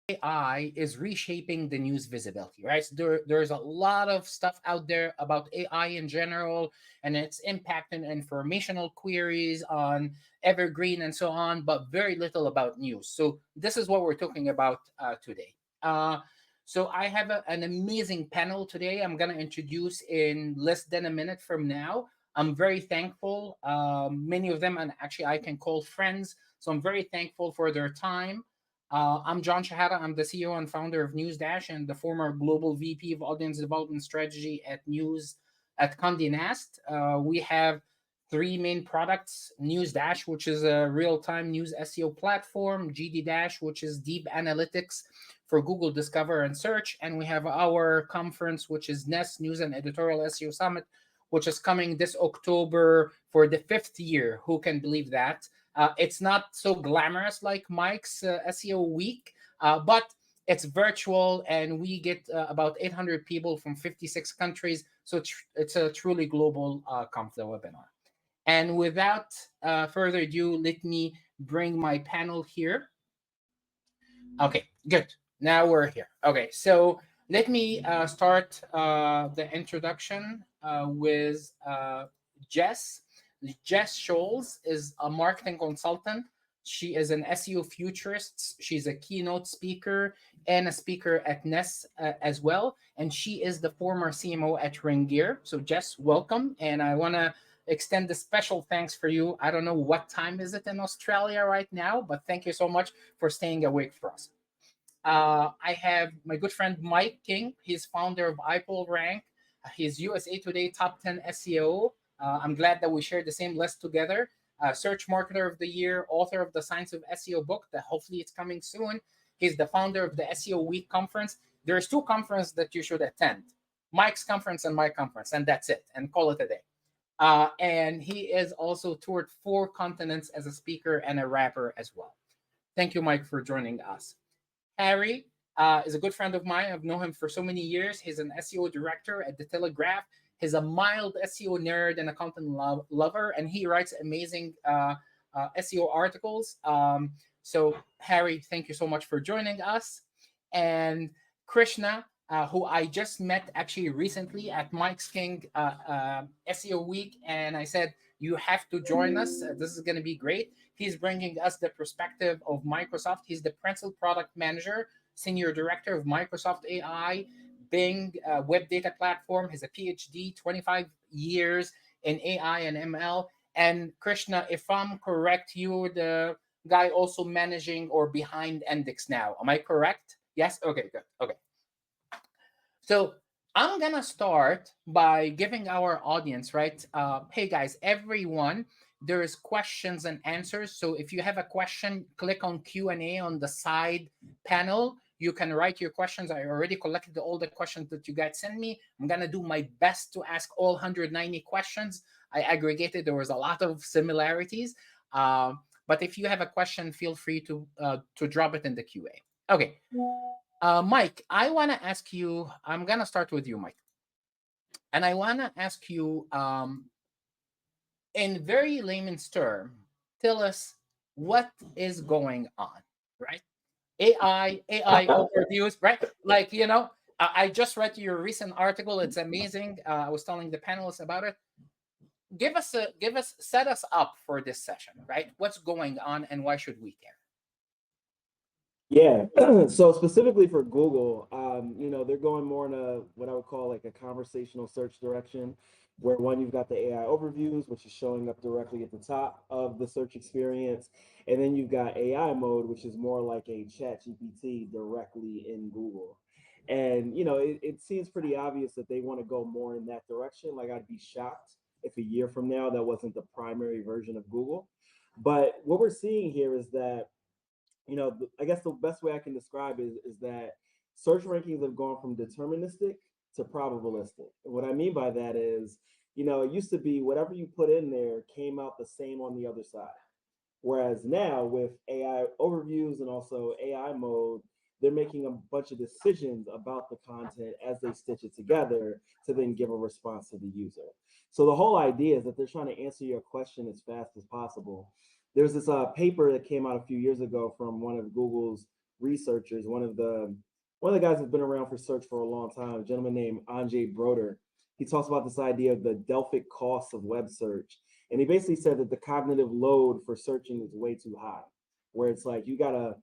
AI is reshaping the news visibility, right? So there's a lot of stuff out there about AI in general and its impact and informational queries on evergreen and so on, but very little about news. So this is what we're talking about today. So I have an amazing panel today. I'm gonna introduce in less than a minute from now. I'm very thankful. Many of them, and actually I can call friends. So I'm very thankful for their time. I'm John Shehata. I'm the CEO and founder of NewzDash and the former global VP of Audience Development Strategy at Condé Nast. We have three main products: NewzDash, which is a real-time news SEO platform; GD Dash, which is deep analytics for Google Discover and Search; and we have our conference, which is NES News and Editorial SEO Summit, which is coming this October for the fifth year. Who can believe that? It's not so glamorous like Mike's SEO week, but it's virtual and we get about 800 people from 56 countries. So it's a truly global conference webinar. And without further ado, let me bring my panel here. Okay, good. Now we're here. Okay, so let me start the introduction with Jess. Jess Scholz is a marketing consultant. She is an SEO futurist. She's a keynote speaker and a speaker at NES as well. And she is the former CMO at Ringier. So Jess, welcome. And I want to extend a special thanks for you. I don't know what time is it in Australia right now, but thank you so much for staying awake for us. I have my good friend Mike King. He's founder of iPullRank. He's USA Today Top 10 SEO. I'm glad that we share the same list together. Search Marketer of the Year, author of the Science of SEO book that hopefully it's coming soon. He's the founder of the SEO Week conference. There's two conferences that you should attend: Mike's conference and my conference, and that's it. And call it a day. And he is also toured 4 continents as a speaker and a rapper as well. Thank you, Mike, for joining us. Harry is a good friend of mine. I've known him for so many years. He's an SEO director at the Telegraph. He's a mild SEO nerd and a content lover, and he writes amazing SEO articles. So, Harry, thank you so much for joining us. And Krishna, who I just met actually recently at Mike's King SEO Week, and I said, you have to join us. This is going to be great. He's bringing us the perspective of Microsoft. He's the principal product manager, senior director of Microsoft AI, Bing web data platform. He's a PhD, 25 years in AI and ML. And Krishna, if I'm correct, you're the guy also managing or behind Index now. Am I correct? Yes? Okay, good. Okay. So I'm gonna start by giving our audience, right? Hey guys, everyone, there is questions and answers. So if you have a question, click on Q&A on the side panel. You can write your questions. I already collected all the questions that you guys sent me. I'm gonna do my best to ask all 190 questions. I aggregated. There was a lot of similarities. But if you have a question, feel free to drop it in the QA. Okay. Mike, I want to ask you, I'm going to start with you, Mike. And I want to ask you, in very layman's term, tell us what is going on, right? AI overviews, right? Like, I just read your recent article. It's amazing. I was telling the panelists about it. Set us up for this session, right? What's going on and why should we care? Yeah, so specifically for Google, they're going more in a what I would call like a conversational search direction, where one, you've got the AI overviews, which is showing up directly at the top of the search experience, and then you've got AI mode, which is more like a ChatGPT directly in Google. And it seems pretty obvious that they want to go more in that direction. Like I'd be shocked if a year from now that wasn't the primary version of Google. But what we're seeing here is that I guess the best way I can describe is that search rankings have gone from deterministic to probabilistic. And what I mean by that is, it used to be whatever you put in there came out the same on the other side. Whereas now with AI overviews and also AI mode, they're making a bunch of decisions about the content as they stitch it together to then give a response to the user. So the whole idea is that they're trying to answer your question as fast as possible. There's this paper that came out a few years ago from one of Google's researchers, one of the guys that's been around for search for a long time, a gentleman named Andre Broder. He talks about this idea of the Delphic cost of web search. And he basically said that the cognitive load for searching is way too high, where it's like you gotta,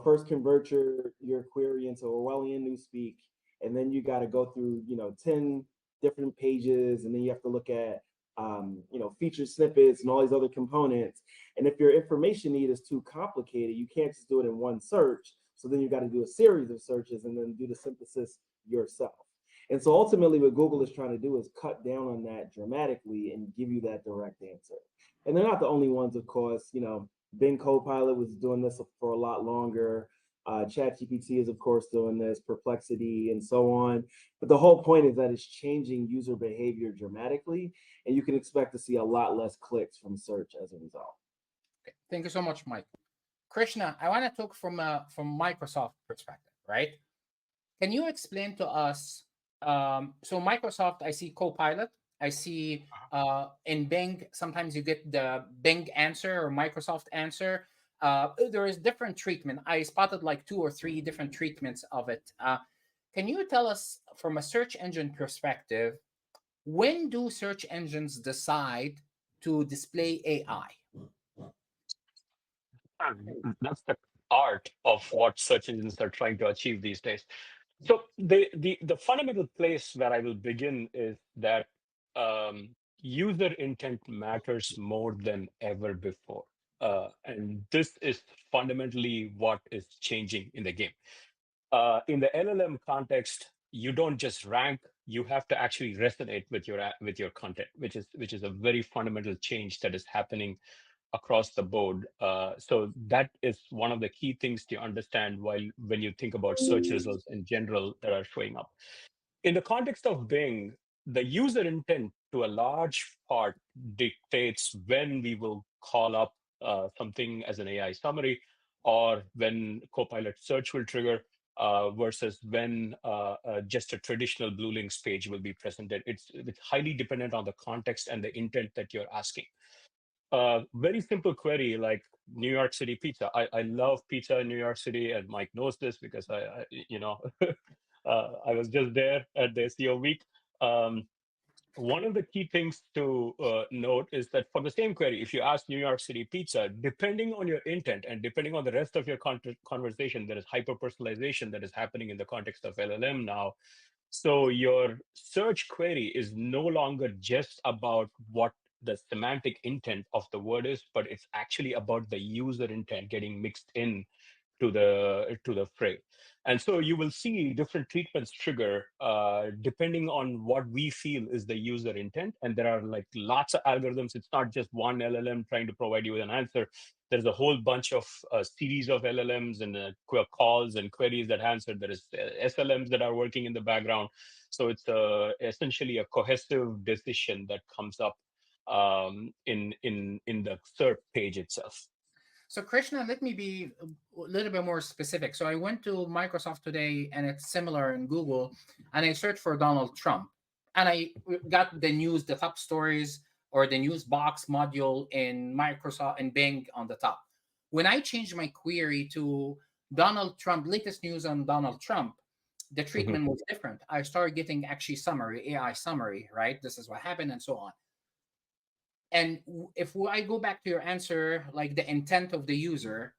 first convert your query into Orwellian newspeak, and then you gotta go through, 10 different pages, and then you have to look at featured snippets and all these other components. And if your information need is too complicated, you can't just do it in one search. So then you got to do a series of searches and then do the synthesis yourself. And so ultimately, what Google is trying to do is cut down on that dramatically and give you that direct answer. And they're not the only ones, of course. Bing Copilot was doing this for a lot longer. ChatGPT is, of course, doing this, Perplexity, and so on. But the whole point is that it's changing user behavior dramatically, and you can expect to see a lot less clicks from search as a result. Okay. Thank you so much, Mike. Krishna, I want to talk from Microsoft perspective, right? Can you explain to us? So Microsoft, I see Copilot. I see in Bing, sometimes you get the Bing answer or Microsoft answer. There is different treatment. I spotted like 2 or 3 different treatments of it. Can you tell us from a search engine perspective, when do search engines decide to display AI? That's the art of what search engines are trying to achieve these days. So the fundamental place where I will begin is that user intent matters more than ever before. And this is fundamentally what is changing in the game. In the LLM context, you don't just rank; you have to actually resonate with your content, which is a very fundamental change that is happening across the board. So that is one of the key things to understand when you think about search results in general that are showing up. In the context of Bing, the user intent to a large part dictates when we will call up something as an AI summary or when Copilot search will trigger versus when just a traditional Blue Links page will be presented. It's highly dependent on the context and the intent that you're asking. Very simple query like New York City pizza. I love pizza in New York City, and Mike knows this because I was just there at the SEO week. One of the key things to note is that for the same query, if you ask New York City pizza, depending on your intent and depending on the rest of your conversation, there is hyper personalization that is happening in the context of LLM now. So your search query is no longer just about what the semantic intent of the word is, but it's actually about the user intent getting mixed in to the fray. And so you will see different treatments trigger depending on what we feel is the user intent. And there are like lots of algorithms. It's not just one LLM trying to provide you with an answer. There's a whole bunch of series of LLMs and calls and queries that answer. There is SLMs that are working in the background. So it's essentially a cohesive decision that comes up in the search page itself. So Krishna, let me be a little bit more specific. So I went to Microsoft today, and it's similar in Google, and I searched for Donald Trump, and I got the news, the top stories, or the news box module in Microsoft and Bing on the top. When I changed my query to Donald Trump, latest news on Donald Trump, the treatment was different. I started getting actually summary, AI summary, right? This is what happened, and so on. And if I go back to your answer, like the intent of the user,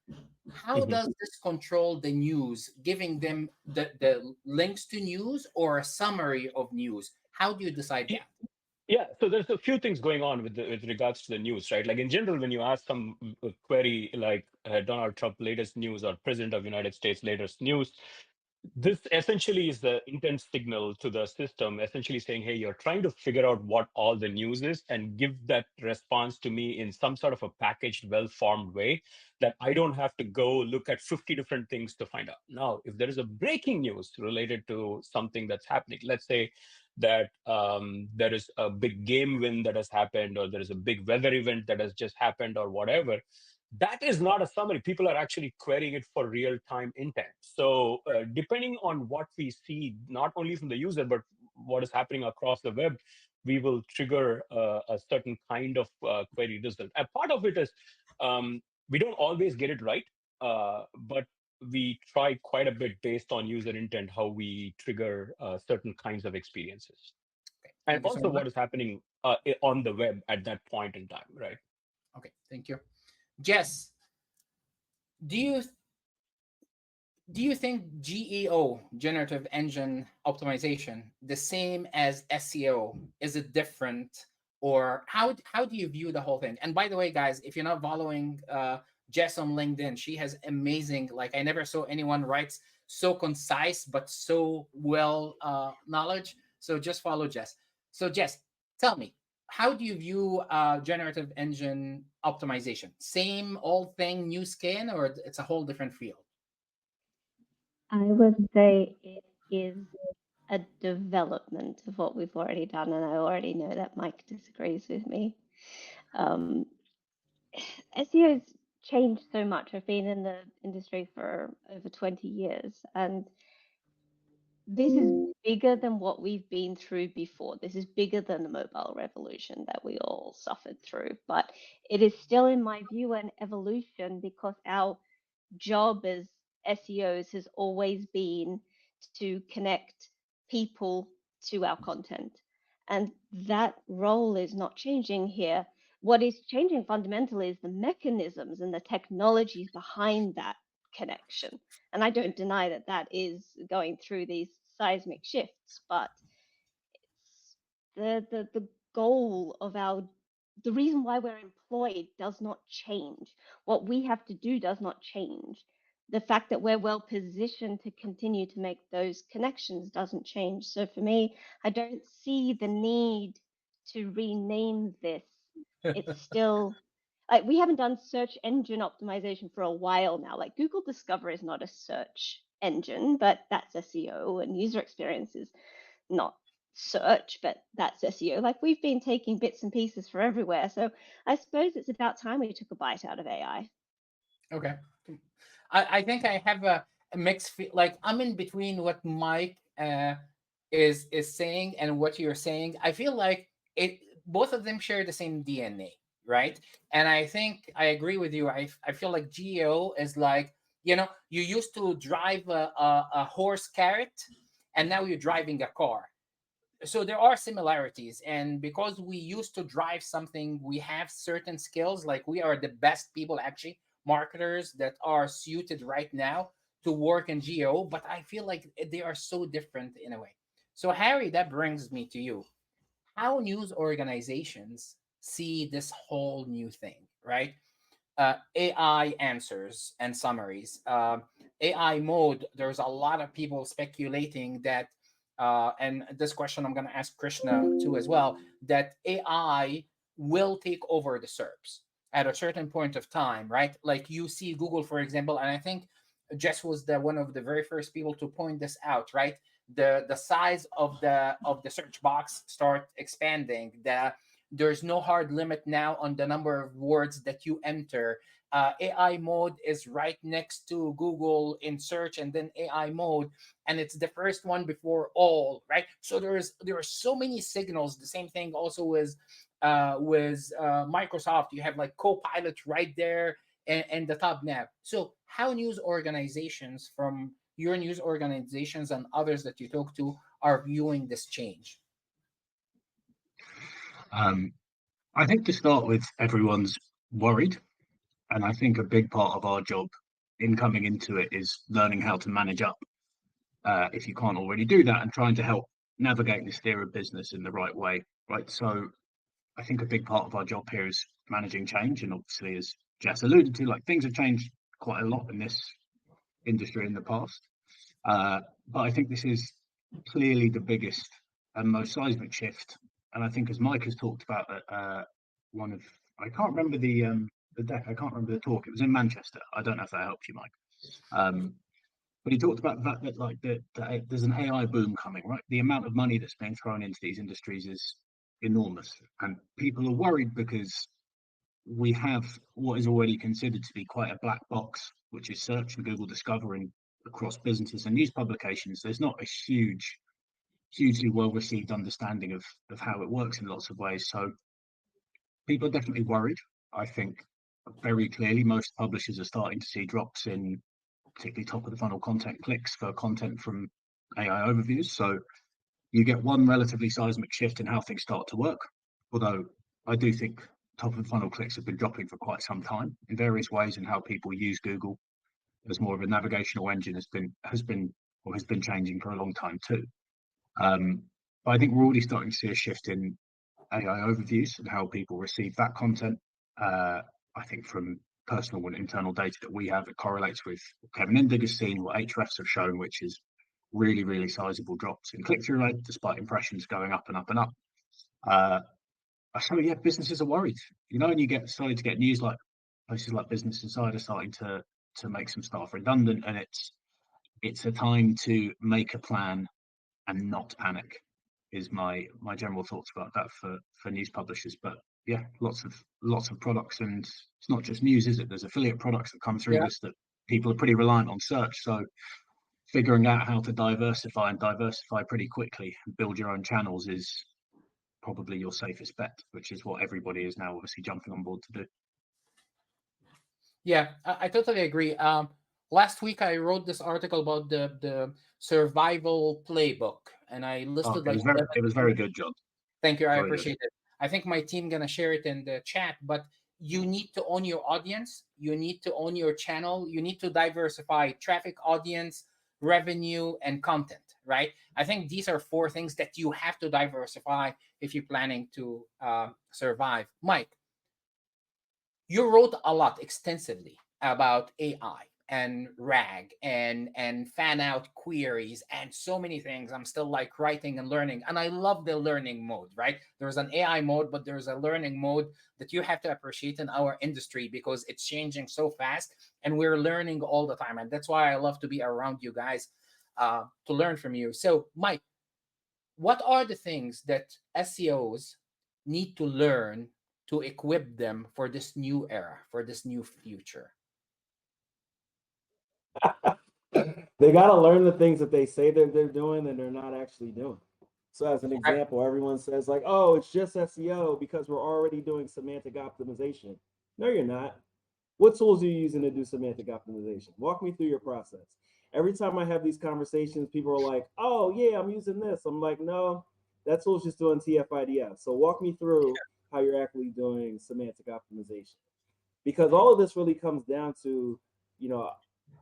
how does this control the news, giving them the links to news or a summary of news? How do you decide that? Yeah, so there's a few things going on with regards to the news, right? Like in general, when you ask some query like Donald Trump latest news or President of United States latest news, this essentially is the intent signal to the system, essentially saying, hey, you're trying to figure out what all the news is and give that response to me in some sort of a packaged, well-formed way that I don't have to go look at 50 different things to find out. Now, if there is a breaking news related to something that's happening, let's say that there is a big game win that has happened, or there is a big weather event that has just happened, or whatever, that is not a summary. People are actually querying it for real-time intent. So depending on what we see, not only from the user, but what is happening across the web, we will trigger a certain kind of query result. And part of it is we don't always get it right, but we try quite a bit based on user intent, how we trigger certain kinds of experiences, and Thank you so also what much. is happening on the web at that point in time, right? Okay, thank you. Jess, do you do you think GEO, generative engine optimization, the same as SEO? Is it different, or how do you view the whole thing? And by the way, guys, if you're not following Jess on LinkedIn, she has amazing. Like I never saw anyone writes so concise but so well knowledge. So just follow Jess. So Jess, tell me, how do you view generative engine optimization? Same old thing, new skin, or it's a whole different field? I would say it is a development of what we've already done, and I already know that Mike disagrees with me. SEO's changed so much. I've been in the industry for over 20 years, and this is bigger than what we've been through before. This is bigger than the mobile revolution that we all suffered through, but it is still, in my view, an evolution because our job as SEOs has always been to connect people to our content. And that role is not changing here. What is changing fundamentally is the mechanisms and the technologies behind that connection. And I don't deny that that is going through these seismic shifts, but the goal of our the reason why we're employed does not change. What we have to do does not change. The fact that we're well positioned to continue to make those connections doesn't change. So for me, I don't see the need to rename this. It's still like we haven't done search engine optimization for a while now. Like Google Discover is not a search engine, but that's SEO, and user experience is not search, but that's SEO. Like we've been taking bits and pieces for everywhere. So I suppose it's about time we took a bite out of AI. Okay. I think I have a mixed feel. Like I'm in between what Mike is saying and what you're saying. I feel like it both of them share the same DNA, right? And I think I agree with you. I feel like Geo is like, you used to drive a horse carrot, and now you're driving a car. So there are similarities, and because we used to drive something, we have certain skills. Like we are the best people, actually, marketers that are suited right now to work in Geo, but I feel like they are so different in a way. So Harry, that brings me to you. How news organizations see this whole new thing, right? AI answers and summaries. AI mode, there's a lot of people speculating that, and this question I'm going to ask Krishna too as well, that AI will take over the SERPs at a certain point of time, right? Like you see Google, for example, and I think Jess was one of the very first people to point this out, right? The size of the search box start expanding. There's no hard limit now on the number of words that you enter. AI mode is right next to Google in search, and then AI mode, and it's the first one before all, right? So there are so many signals. The same thing also with Microsoft. You have like Copilot right there and the top nav. So how news organizations, from your news organizations and others that you talk to, are viewing this change? I think to start with, everyone's worried. And I think a big part of our job in coming into it is learning how to manage up if you can't already do that, and trying to help navigate and steer a business in the right way. Right. So I think a big part of our job here is managing change. And obviously, as Jess alluded to, like things have changed quite a lot in this industry in the past. But I think this is clearly the biggest and most seismic shift. And I think, as Mike has talked about, one of I can't remember the deck. I can't remember the talk. It was in Manchester. I don't know if that helps you, Mike. But he talked about the fact that there's an AI boom coming. Right, the amount of money that's being thrown into these industries is enormous, and people are worried because we have what is already considered to be quite a black box, which is search and Google Discover, and across businesses and news publications. There's not a hugely well received understanding of how it works in lots of ways. So people are definitely worried. I think very clearly most publishers are starting to see drops in particularly top of the funnel content clicks for content from AI overviews. So you get one relatively seismic shift in how things start to work. Although I do think top of the funnel clicks have been dropping for quite some time in various ways, and how people use Google as more of a navigational engine has been changing for a long time too. But I think we're already starting to see a shift in AI overviews and how people receive that content. I think from personal and internal data that we have, it correlates with what Kevin Indig has seen, what Ahrefs have shown, which is really, really sizable drops in click-through rate, despite impressions going up and up and up. So yeah, businesses are worried, and you starting to get news like places like Business Insider starting to make some staff redundant, and it's a time to make a plan and not panic. Is my general thoughts about that for news publishers. But yeah, lots of products, and it's not just news, is it? There's affiliate products that come through this that people are pretty reliant on search. So figuring out how to diversify pretty quickly and build your own channels is probably your safest bet, which is what everybody is now obviously jumping on board to do. Yeah, I totally agree. Last week I wrote this article about the survival playbook, and I listed like it was very good, John. Thank you, I Very appreciate it. I think my team gonna share it in the chat, but you need to own your audience, you need to own your channel, you need to diversify traffic, audience, revenue, and content, right? I think these are 4 things that you have to diversify if you're planning to survive. Mike, you wrote a lot extensively about AI and RAG and fan out queries and so many things. I'm still like writing and learning, and I love the learning mode, right? There's an AI mode, but there's a learning mode that you have to appreciate in our industry because it's changing so fast and we're learning all the time. And that's why I love to be around you guys to learn from you. So Mike, what are the things that SEOs need to learn to equip them for this new era, for this new future? They got to learn the things that they say that they're doing and they're not actually doing. So as an example, everyone says like, oh, it's just SEO because we're already doing semantic optimization. No, you're not. What tools are you using to do semantic optimization? Walk me through your process. Every time I have these conversations, people are like, oh yeah, I'm using this. I'm like, no, that tool's just doing TF-IDF. So walk me through how you're actually doing semantic optimization. Because all of this really comes down to,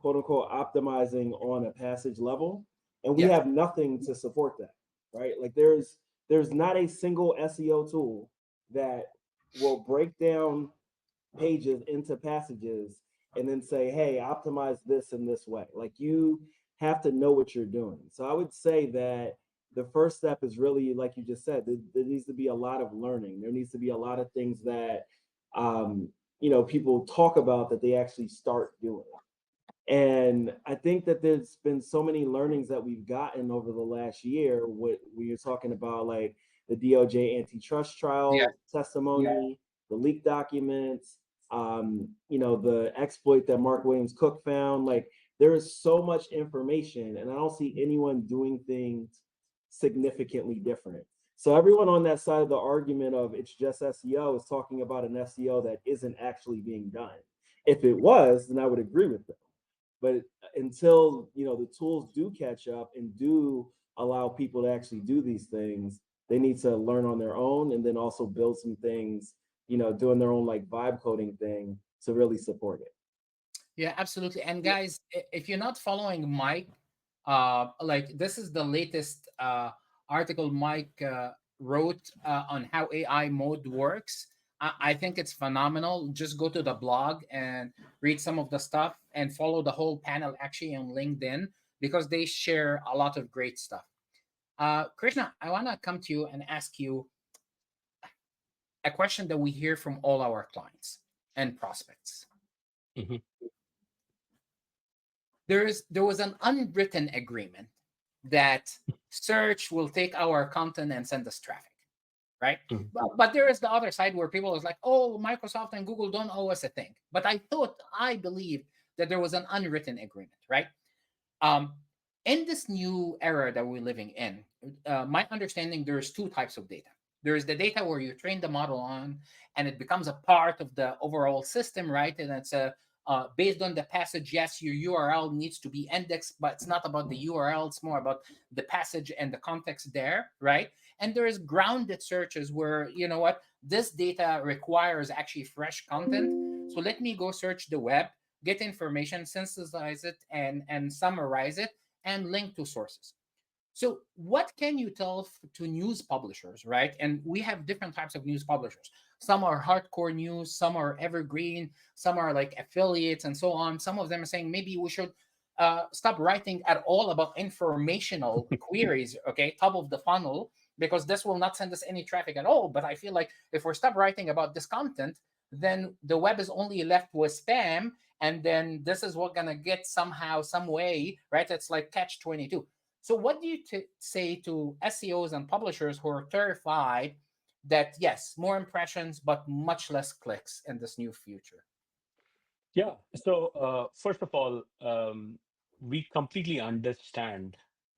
quote unquote, optimizing on a passage level. And we have nothing to support that, right? Like there's not a single SEO tool that will break down pages into passages and then say, hey, optimize this in this way. Like you have to know what you're doing. So I would say that the first step is really, like you just said, there needs to be a lot of learning. There needs to be a lot of things that people talk about that they actually start doing. And I think that there's been so many learnings that we've gotten over the last year. What we were talking about, like the DOJ antitrust trial testimony, the leaked documents, the exploit that Mark Williams Cook found. Like there is so much information, and I don't see anyone doing things significantly different. So everyone on that side of the argument of it's just SEO is talking about an SEO that isn't actually being done. If it was, then I would agree with them. But until the tools do catch up and do allow people to actually do these things, they need to learn on their own and then also build some things, doing their own like vibe coding thing to really support it. Yeah, absolutely. And guys, if you're not following Mike, like this is the latest article Mike wrote on how AI mode works. I think it's phenomenal. Just go to the blog and read some of the stuff and follow the whole panel actually on LinkedIn because they share a lot of great stuff. Krishna, I want to come to you and ask you a question that we hear from all our clients and prospects. Mm-hmm. There was an unwritten agreement that search will take our content and send us traffic, right? Mm-hmm. But there is the other side where people is like, oh, Microsoft and Google don't owe us a thing. But I believe that there was an unwritten agreement, right? In this new era that we're living in, my understanding, there's 2 types of data. There's the data where you train the model on, and it becomes a part of the overall system, right? And it's a based on the passage, yes, your URL needs to be indexed, but it's not about the URL. It's more about the passage and the context there, right? And there is grounded searches where, you know what, this data requires actually fresh content. So let me go search the web, get information, synthesize it, and summarize it, and link to sources. So, what can you tell to news publishers, right? And we have different types of news publishers. Some are hardcore news, some are evergreen, some are like affiliates, and so on. Some of them are saying maybe we should stop writing at all about informational queries, okay, top of the funnel, because this will not send us any traffic at all. But I feel like if we stop writing about this content, then the web is only left with spam, and then this is what gonna get somehow, some way, right? It's like catch 22. So, what do you say to SEOs and publishers who are terrified that, yes, more impressions, but much less clicks in this new future? Yeah. So first of all, we completely understand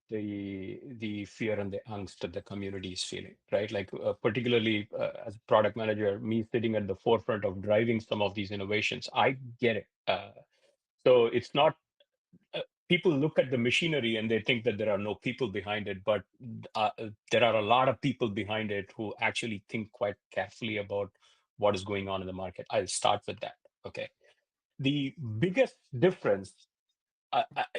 the fear and the angst that the community is feeling, right? Like particularly as a product manager, me sitting at the forefront of driving some of these innovations, I get it. So it's not people look at the machinery and they think that there are no people behind it, but there are a lot of people behind it who actually think quite carefully about what is going on in the market. I'll start with that. Okay. The biggest difference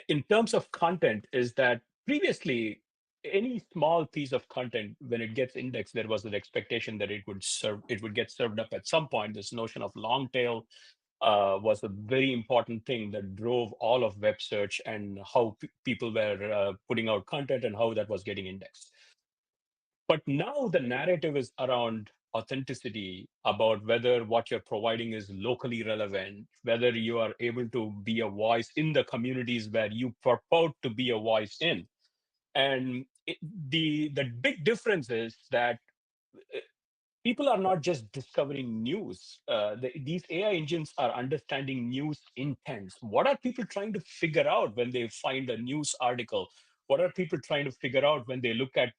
in terms of content is that previously, any small piece of content, when it gets indexed, there was an expectation that it would get served up at some point. This notion of long tail was a very important thing that drove all of web search and how people were putting out content and how that was getting indexed. But now the narrative is around authenticity, about whether what you're providing is locally relevant, whether you are able to be a voice in the communities where you purport to be a voice in. And the big difference is that people are not just discovering news. These AI engines are understanding news intents. What are people trying to figure out when they find a news article? What are people trying to figure out when they look at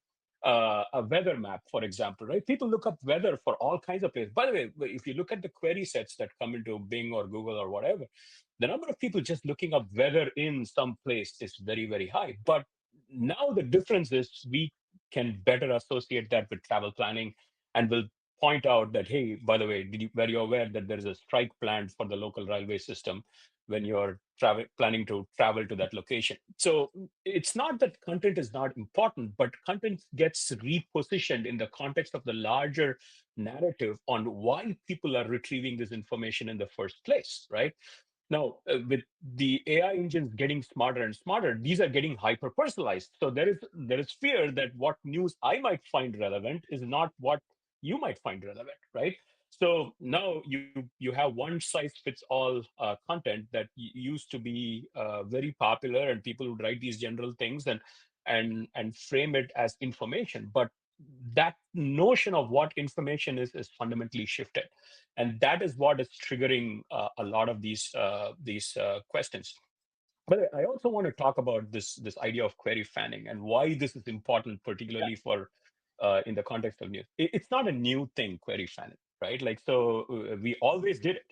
a weather map, for example, right? People look up weather for all kinds of places. By the way, if you look at the query sets that come into Bing or Google or whatever, the number of people just looking up weather in some place is very, very high. But now the difference is we can better associate that with travel planning, and will point out that, hey, by the way, were you aware that there is a strike planned for the local railway system when you're planning to travel to that location? So it's not that content is not important, but content gets repositioned in the context of the larger narrative on why people are retrieving this information in the first place, right? Now, with the AI engines getting smarter and smarter, these are getting hyper personalized. So there is fear that what news I might find relevant is not what you might find relevant, right? So now you have one size fits all content that used to be very popular, and people would write these general things and frame it as information, but that notion of what information is fundamentally shifted, and that is what is triggering a lot of these questions. But I also want to talk about this idea of query fanning and why this is important, particularly for in the context of news. It's not a new thing, query fanning, right? Like, so we always did it.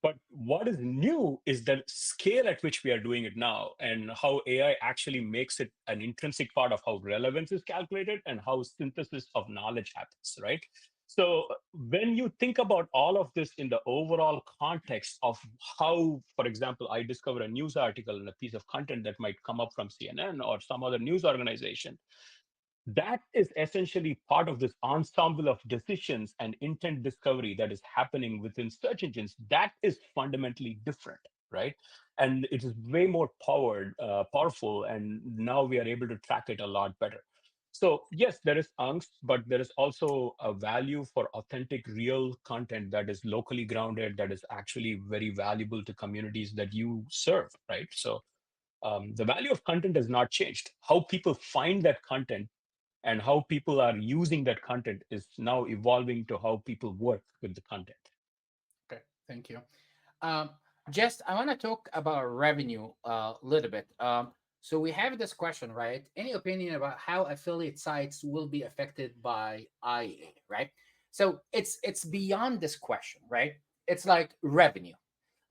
But what is new is the scale at which we are doing it now, and how AI actually makes it an intrinsic part of how relevance is calculated and how synthesis of knowledge happens, right? So when you think about all of this in the overall context of how, for example, I discover a news article and a piece of content that might come up from CNN or some other news organization, that is essentially part of this ensemble of decisions and intent discovery that is happening within search engines. That is fundamentally different, right? And it is way more powerful, and now we are able to track it a lot better. So yes, there is angst, but there is also a value for authentic, real content that is locally grounded, that is actually very valuable to communities that you serve, right? So the value of content has not changed. How people find that content and how people are using that content is now evolving to how people work with the content. Okay, thank you. Um, Jess, I want to talk about revenue a little bit. So we have this question, right? Any opinion about how affiliate sites will be affected by IA, right? So it's beyond this question, right? It's like revenue.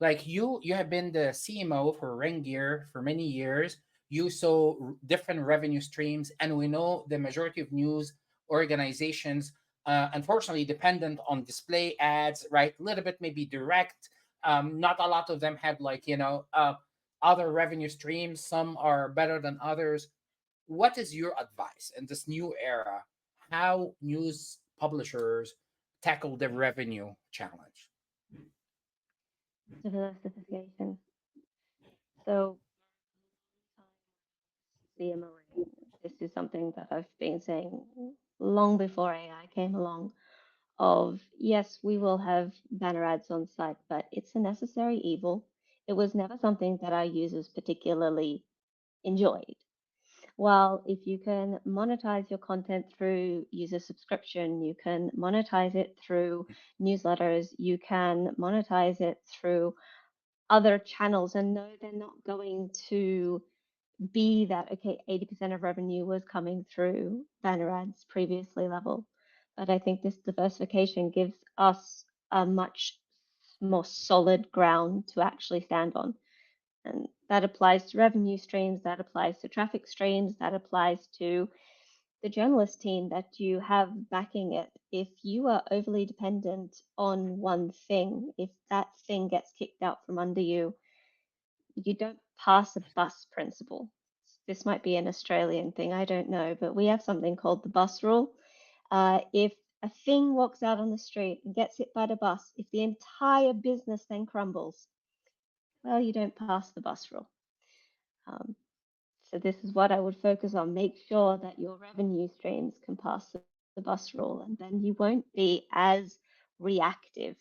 Like you have been the CMO for Ringier for many years. You saw different revenue streams, and we know the majority of news organizations, unfortunately, dependent on display ads, right? A little bit maybe direct. Not a lot of them have like other revenue streams. Some are better than others. What is your advice in this new era? How news publishers tackle the revenue challenge? Diversification. So, CMO, this is something that I've been saying long before AI came along. Of yes, we will have banner ads on site, but it's a necessary evil. It was never something that our users particularly enjoyed. Well, if you can monetize your content through user subscription, you can monetize it through newsletters, you can monetize it through other channels, and no, they're not going to be that, okay, 80% of revenue was coming through banner ads previously level. But I think this diversification gives us a much more solid ground to actually stand on. And that applies to revenue streams, that applies to traffic streams, that applies to the journalist team that you have backing it. If you are overly dependent on one thing, if that thing gets kicked out from under you, you don't pass the bus principle. This might be an Australian thing, I don't know, but we have something called the bus rule. If a thing walks out on the street and gets hit by the bus, if the entire business then crumbles, well, you don't pass the bus rule. So this is what I would focus on. Make sure that your revenue streams can pass the bus rule, and then you won't be as reactive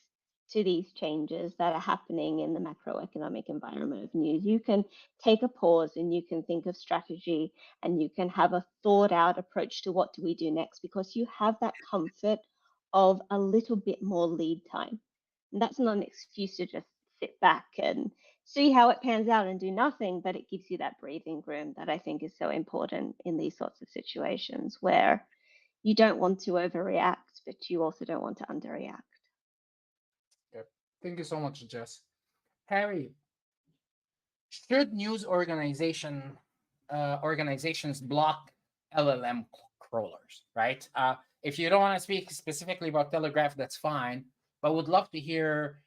to these changes that are happening in the macroeconomic environment of news. You can take a pause and you can think of strategy and you can have a thought out approach to what do we do next, because you have that comfort of a little bit more lead time. And that's not an excuse to just sit back and see how it pans out and do nothing, but it gives you that breathing room that I think is so important in these sorts of situations where you don't want to overreact, but you also don't want to underreact. Yep. Thank you so much, Jess. Harry, should news organizations block LLM crawlers? Right. If you don't want to speak specifically about Telegraph, that's fine. But would love to hear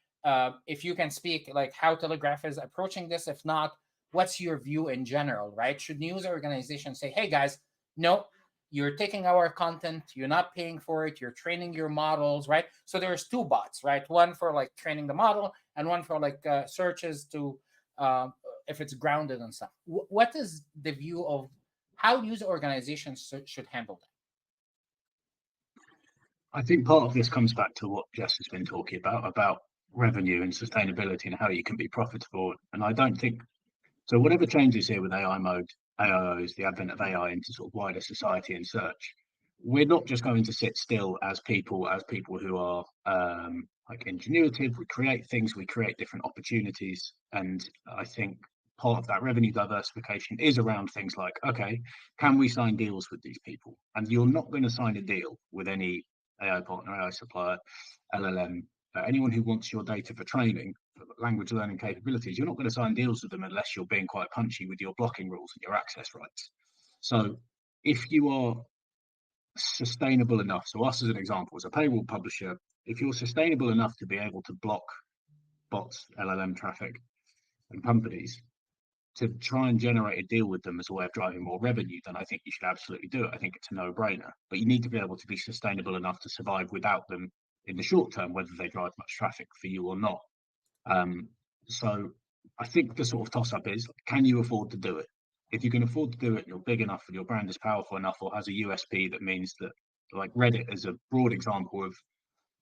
if you can speak like how Telegraph is approaching this. If not, what's your view in general? Right? Should news organizations say, "Hey guys, no, you're taking our content, you're not paying for it, you're training your models," right? So there's two bots, right? One for like training the model, and one for like searches to uh, if it's grounded and stuff. What is the view of how news organizations should handle that? I think part of this comes back to what Jess has been talking about revenue and sustainability and how you can be profitable. And I don't think so. Whatever changes here with AI mode, AIOs, the advent of AI into sort of wider society and search, we're not just going to sit still as people who are like ingenuitive. We create things, we create different opportunities, and I think part of that revenue diversification is around things like, okay, can we sign deals with these people? And you're not going to sign a deal with any AI partner, AI supplier, LLM, anyone who wants your data for training, for language learning capabilities. You're not going to sign deals with them unless you're being quite punchy with your blocking rules and your access rights. So if you are sustainable enough, so us as an example, as a paywall publisher, if you're sustainable enough to be able to block bots, LLM traffic, and companies to try and generate a deal with them as a way of driving more revenue, then I think you should absolutely do it. I think it's a no-brainer. But you need to be able to be sustainable enough to survive without them in the short term, whether they drive much traffic for you or not. So I think the sort of toss-up is, can you afford to do it? If you can afford to do it, you're big enough and your brand is powerful enough or has a USP that means that, like Reddit is a broad example of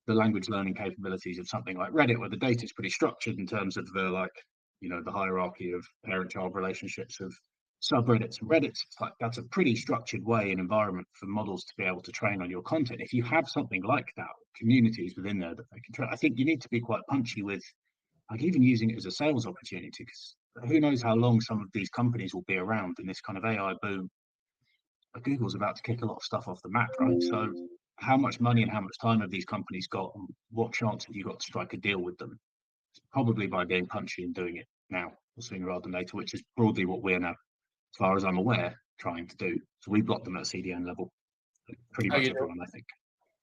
the language learning capabilities of something like Reddit, where the data is pretty structured in terms of the the hierarchy of parent-child relationships of subreddits and Reddits. It's like that's a pretty structured way and environment for models to be able to train on your content. If you have something like that, communities within there that they can train, I think you need to be quite punchy with like even using it as a sales opportunity, because who knows how long some of these companies will be around in this kind of AI boom. Google's about to kick a lot of stuff off the map, right? So how much money and how much time have these companies got, and what chance have you got to strike a deal with them? probably by being punchy and doing it now, or sooner rather than later, which is broadly what we're now, as far as I'm aware, trying to do. So we block them at CDN level, pretty Oh, much you do? everyone, I think.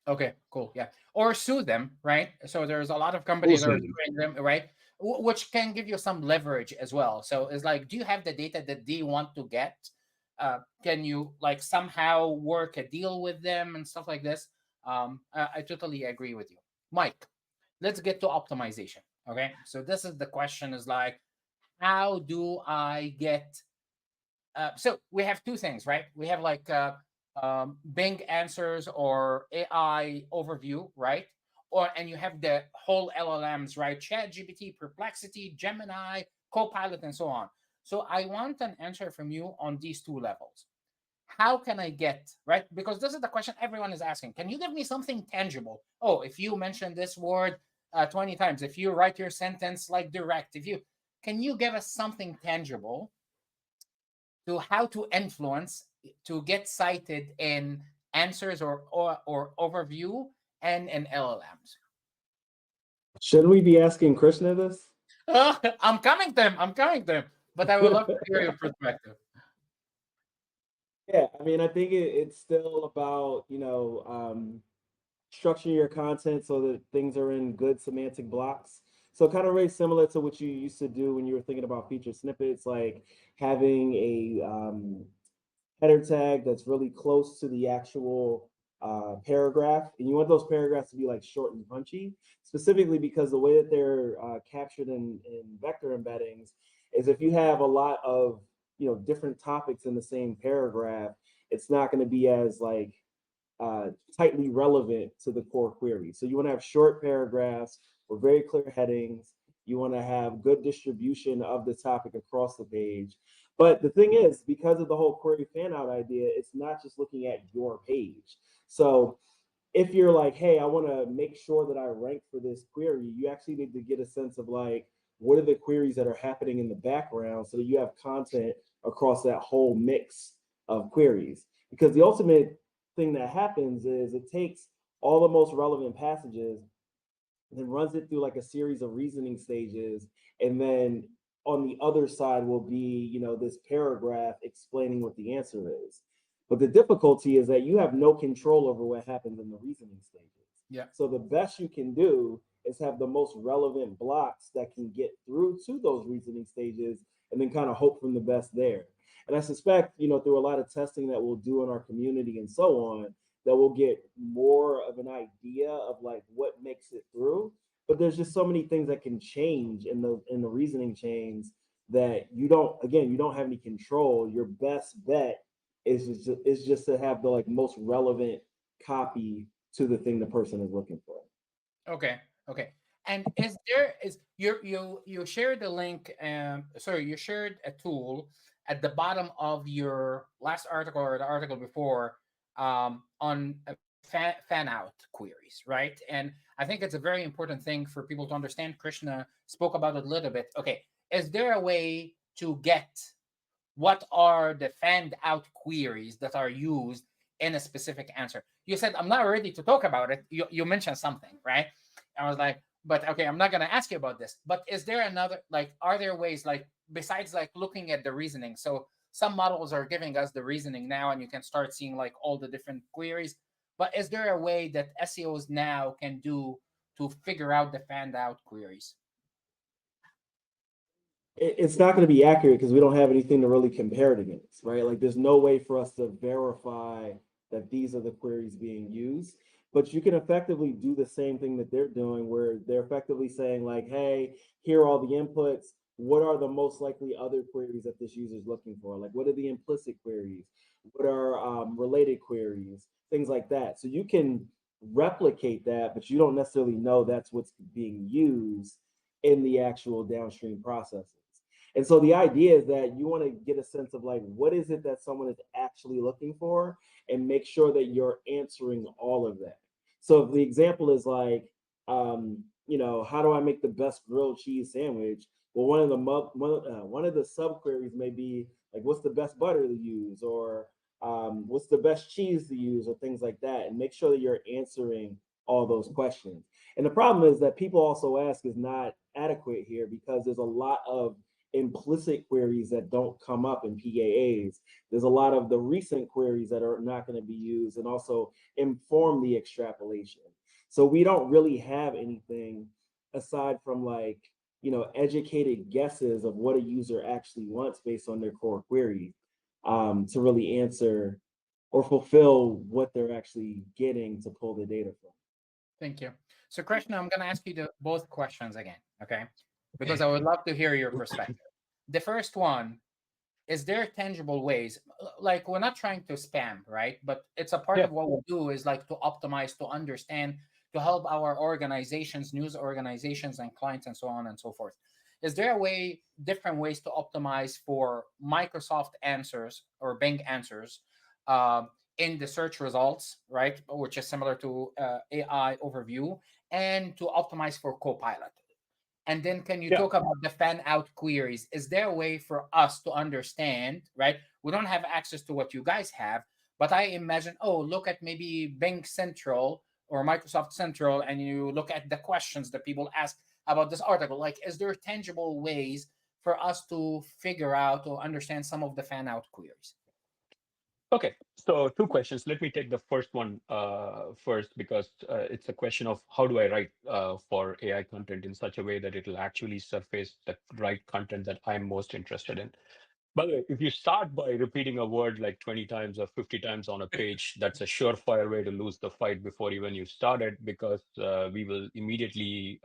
Okay, cool. Yeah. Or sue them, right? So there's a lot of Or companies that are sue them. suing them, right? Which can give you some leverage as well. So it's like, do you have the data that they want to get? Can you like somehow work a deal with them and stuff like this? I totally agree with you. Mike, let's get to optimization. Okay. So this is the question is like, how do I get so we have two things, right? We have like Bing answers or AI overview, right? Or and you have the whole LLMs, right? ChatGPT, Perplexity, Gemini, Copilot, and so on. So I want an answer from you on these two levels. How can I get right? Because this is the question everyone is asking. Can you give me something tangible? Oh, if you mention this word 20 times, if you write your sentence like direct, if you can you give us something tangible to how to influence to get cited in answers or overview and in LLMs. Shouldn't we be asking Krishna this? I'm coming to him. I'm coming to him. But I would love to hear your perspective. Yeah, I mean, I think it's still about, structuring your content so that things are in good semantic blocks. So kind of very similar to what you used to do when you were thinking about feature snippets, like having a header tag that's really close to the actual paragraph. And you want those paragraphs to be like short and punchy, specifically because the way that they're captured in vector embeddings is if you have a lot of different topics in the same paragraph, it's not going to be as like tightly relevant to the core query. So you want to have short paragraphs with very clear headings. You want to have good distribution of the topic across the page. But the thing is, because of the whole query fan out idea, it's not just looking at your page. So if you're like, hey, I want to make sure that I rank for this query, you actually need to get a sense of like, what are the queries that are happening in the background so that you have content across that whole mix of queries. Because the ultimate thing that happens is it takes all the most relevant passages and then runs it through like a series of reasoning stages, and then on the other side will be this paragraph explaining what the answer is. But the difficulty is that you have no control over what happens in the reasoning stages. Yeah. So the best you can do is have the most relevant blocks that can get through to those reasoning stages and then kind of hope from the best there. And I suspect, through a lot of testing that we'll do in our community and so on, that we'll get more of an idea of like what makes it through. But there's just so many things that can change in the reasoning chains that you don't have any control. Your best bet is just to have the like most relevant copy to the thing the person is looking for. Okay. And you shared the link you shared a tool at the bottom of your last article or the article before on fan out queries, right? And I think it's a very important thing for people to understand. Krishna spoke about it a little bit. Okay, is there a way to get what are the fanned out queries that are used in a specific answer? You said, I'm not ready to talk about it. You mentioned something, right? I was like, but okay, I'm not going to ask you about this. But is there another, like, are there ways, like, besides like looking at the reasoning? So some models are giving us the reasoning now, and you can start seeing like all the different queries. But is there a way that SEOs now can do to figure out the fanned out queries? It's not going to be accurate because we don't have anything to really compare it against, right? Like there's no way for us to verify that these are the queries being used, but you can effectively do the same thing that they're doing where they're effectively saying like, hey, here are all the inputs. What are the most likely other queries that this user is looking for? Like, what are the implicit queries? What are related queries? Things like that. So you can replicate that, but you don't necessarily know that's what's being used in the actual downstream processes. And so the idea is that you want to get a sense of like, what is it that someone is actually looking for and make sure that you're answering all of that. So if the example is like, how do I make the best grilled cheese sandwich? Well, one of the sub queries may be like, what's the best butter to use, or what's the best cheese to use, or things like that, and make sure that you're answering all those questions. And the problem is that people also ask is not adequate here because there's a lot of implicit queries that don't come up in PAAs. There's a lot of the recent queries that are not going to be used and also inform the extrapolation. So we don't really have anything aside from like, educated guesses of what a user actually wants based on their core query to really answer or fulfill what they're actually getting to pull the data from. Thank you. So, Krishna, I'm going to ask you both questions again, okay? Because I would love to hear your perspective. The first one, is there tangible ways, like we're not trying to spam, right? But it's a part Yeah. of what we do is like to optimize, to understand, to help our organizations, news organizations and clients and so on and so forth. Is there a way, different ways to optimize for Microsoft answers or Bing answers in the search results, right? Which is similar to AI overview, and to optimize for Copilot? And then can you Yeah. talk about the fan out queries? Is there a way for us to understand, right? We don't have access to what you guys have, but I imagine, oh, look at maybe Bing Central or Microsoft Central, and you look at the questions that people ask about this article. Like, is there tangible ways for us to figure out or understand some of the fan out queries? Okay, so two questions. Let me take the first one first, because it's a question of how do I write for AI content in such a way that it'll actually surface the right content that I'm most interested in. By the way, if you start by repeating a word like 20 times or 50 times on a page, that's a surefire way to lose the fight before even you start it, because we will immediately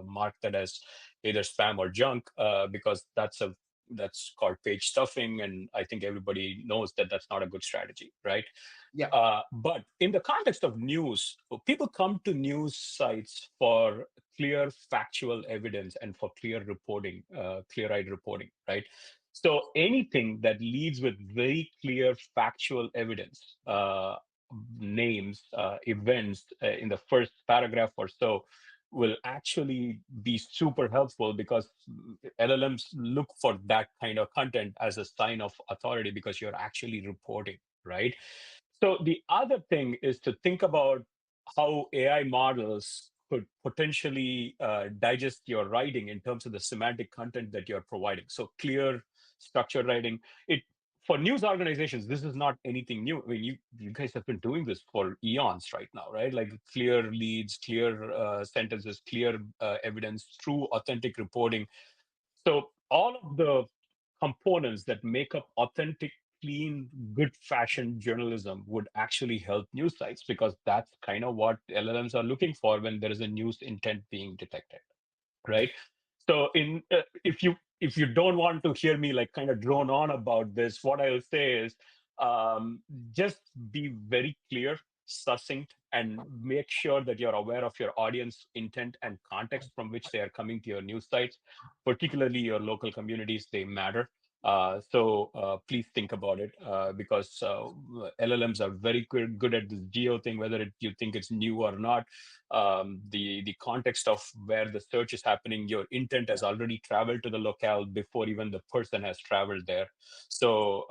mark that as either spam or junk, because that's called page stuffing, and I think everybody knows that that's not a good strategy, right? Yeah. But in the context of news, people come to news sites for clear factual evidence and for clear reporting, clear-eyed reporting, right? So anything that leads with very clear factual evidence, names, events in the first paragraph or so, will actually be super helpful, because LLMs look for that kind of content as a sign of authority, because you're actually reporting, right? So the other thing is to think about how AI models could potentially digest your writing in terms of the semantic content that you're providing. So clear, structured writing. It For news organizations, this is not anything new. I mean, you guys have been doing this for eons right now, right? Like clear leads, clear sentences, clear evidence, true, authentic reporting. So all of the components that make up authentic, clean, good fashion journalism would actually help news sites, because that's kind of what LLMs are looking for when there is a news intent being detected, right? So if you don't want to hear me like kind of drone on about this, what I'll say is, just be very clear, succinct, and make sure that you're aware of your audience intent and context from which they are coming to your news sites, particularly your local communities. They matter. So please think about it, because LLMs are very good at this geo thing, whether you think it's new or not. The context of where the search is happening, your intent has already traveled to the locale before even the person has traveled there. So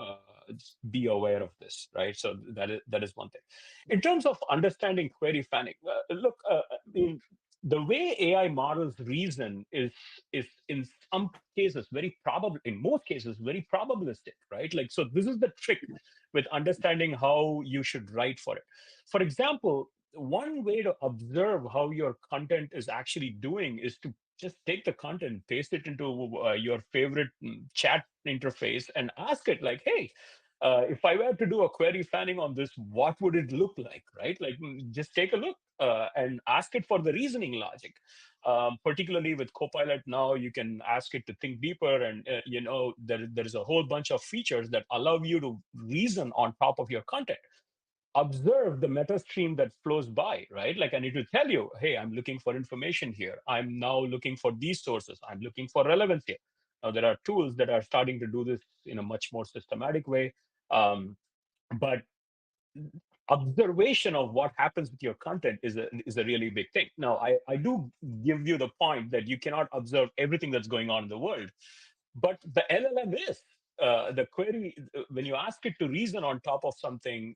just be aware of this, right? So that is one thing. In terms of understanding query fanning, look, I mean, the way AI models reason is in some cases very probable, in most cases very probabilistic, right? Like, so this is the trick with understanding how you should write for it. For example, one way to observe how your content is actually doing is to just take the content, paste it into your favorite chat interface, and ask it like, hey, if I were to do a query fanning on this, what would it look like, right? Like, just take a look and ask it for the reasoning logic. Particularly with Copilot now, you can ask it to think deeper, and there is a whole bunch of features that allow you to reason on top of your content. Observe the meta stream that flows by, right? Like, I need to tell you, hey, I'm looking for information here. I'm now looking for these sources. I'm looking for relevance here. Now, there are tools that are starting to do this in a much more systematic way. But observation of what happens with your content is a really big thing. Now, I do give you the point that you cannot observe everything that's going on in the world, but the LLM is. The query, when you ask it to reason on top of something,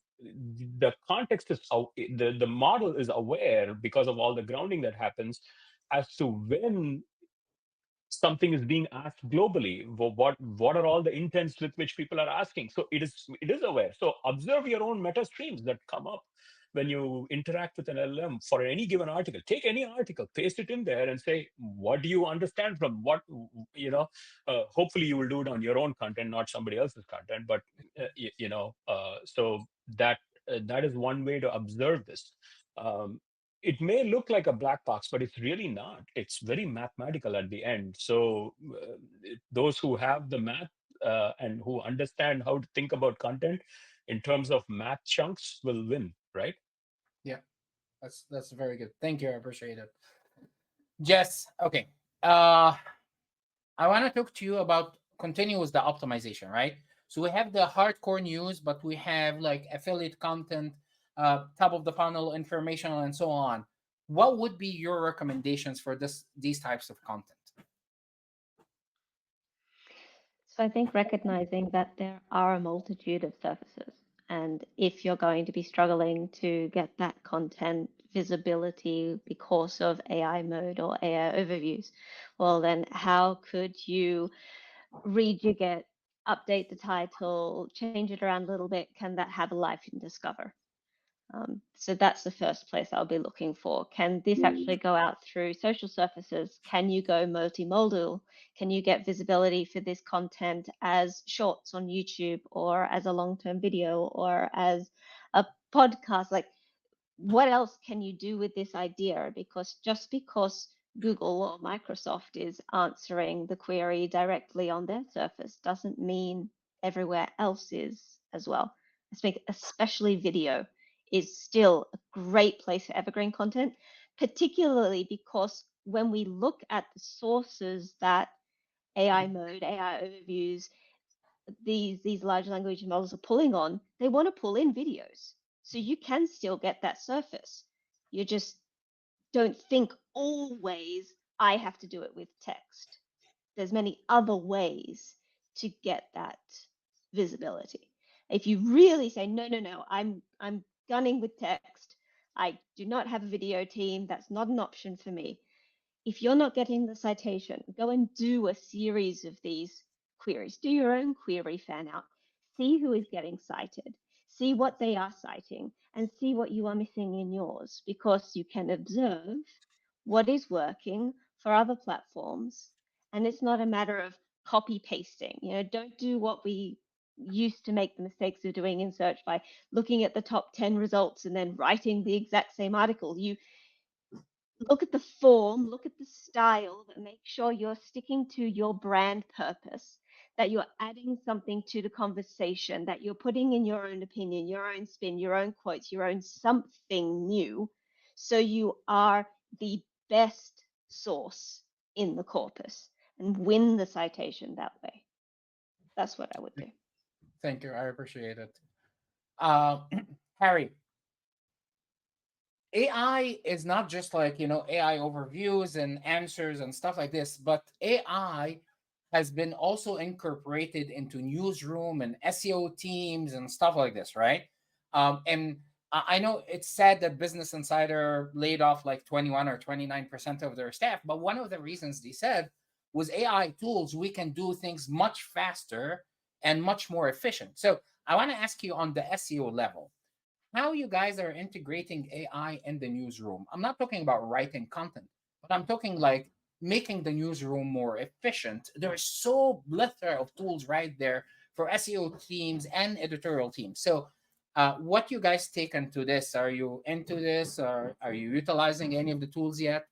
the context is, the model is aware, because of all the grounding that happens, as to when something is being asked globally. What are all the intents with which people are asking? So it is aware. So observe your own meta streams that come up when you interact with an LLM for any given article. Take any article, paste it in there, and say, what do you understand from what, hopefully you will do it on your own content, not somebody else's content. But so that is one way to observe this. It may look like a black box, but it's really not. It's very mathematical at the end. So those who have the math and who understand how to think about content in terms of math chunks will win, right? Yeah, that's very good. Thank you. I appreciate it. Jess, okay. I want to talk to you about continuous the optimization, right? So we have the hardcore news, but we have like affiliate content, top of the funnel informational, and so on. What would be your recommendations for these types of content? So I think recognizing that there are a multitude of surfaces. And if you're going to be struggling to get that content visibility because of AI mode or AI overviews, well, then how could you rejig it, update the title, change it around a little bit? Can that have a life in Discover? So that's the first place I'll be looking for. Can this actually go out through social surfaces? Can you go multimodal? Can you get visibility for this content as shorts on YouTube or as a long-term video or as a podcast? Like, what else can you do with this idea? Because just because Google or Microsoft is answering the query directly on their surface doesn't mean everywhere else is as well. I think especially video is still a great place for evergreen content, particularly because when we look at the sources that AI mode, AI overviews, these large language models are pulling on, they want to pull in videos. So you can still get that surface. You just don't think always I have to do it with text. There's many other ways to get that visibility. If you really say, no, I'm gunning with text, I do not have a video team, that's not an option for me. If you're not getting the citation, go and do a series of these queries. Do your own query fan out. See who is getting cited. See what they are citing and see what you are missing in yours, because you can observe what is working for other platforms. And it's not a matter of copy pasting. Don't do what we used to make the mistakes of doing in search by looking at the top 10 results and then writing the exact same article. You look at the form, look at the style, but make sure you're sticking to your brand purpose, that you're adding something to the conversation, that you're putting in your own opinion, your own spin, your own quotes, your own something new. So you are the best source in the corpus and win the citation that way. That's what I would do. Thank you. I appreciate it. Harry, AI is not just like, AI overviews and answers and stuff like this, but AI has been also incorporated into newsroom and SEO teams and stuff like this, right? And I know it's sad that Business Insider laid off like 21 or 29% of their staff, but one of the reasons they said was AI tools, we can do things much faster and much more efficient. So I want to ask you on the SEO level, how you guys are integrating AI in the newsroom. I'm not talking about writing content, but I'm talking like making the newsroom more efficient. There's so plethora of tools right there for SEO teams and editorial teams. So what you guys take into this? Are you into this, or are you utilizing any of the tools yet?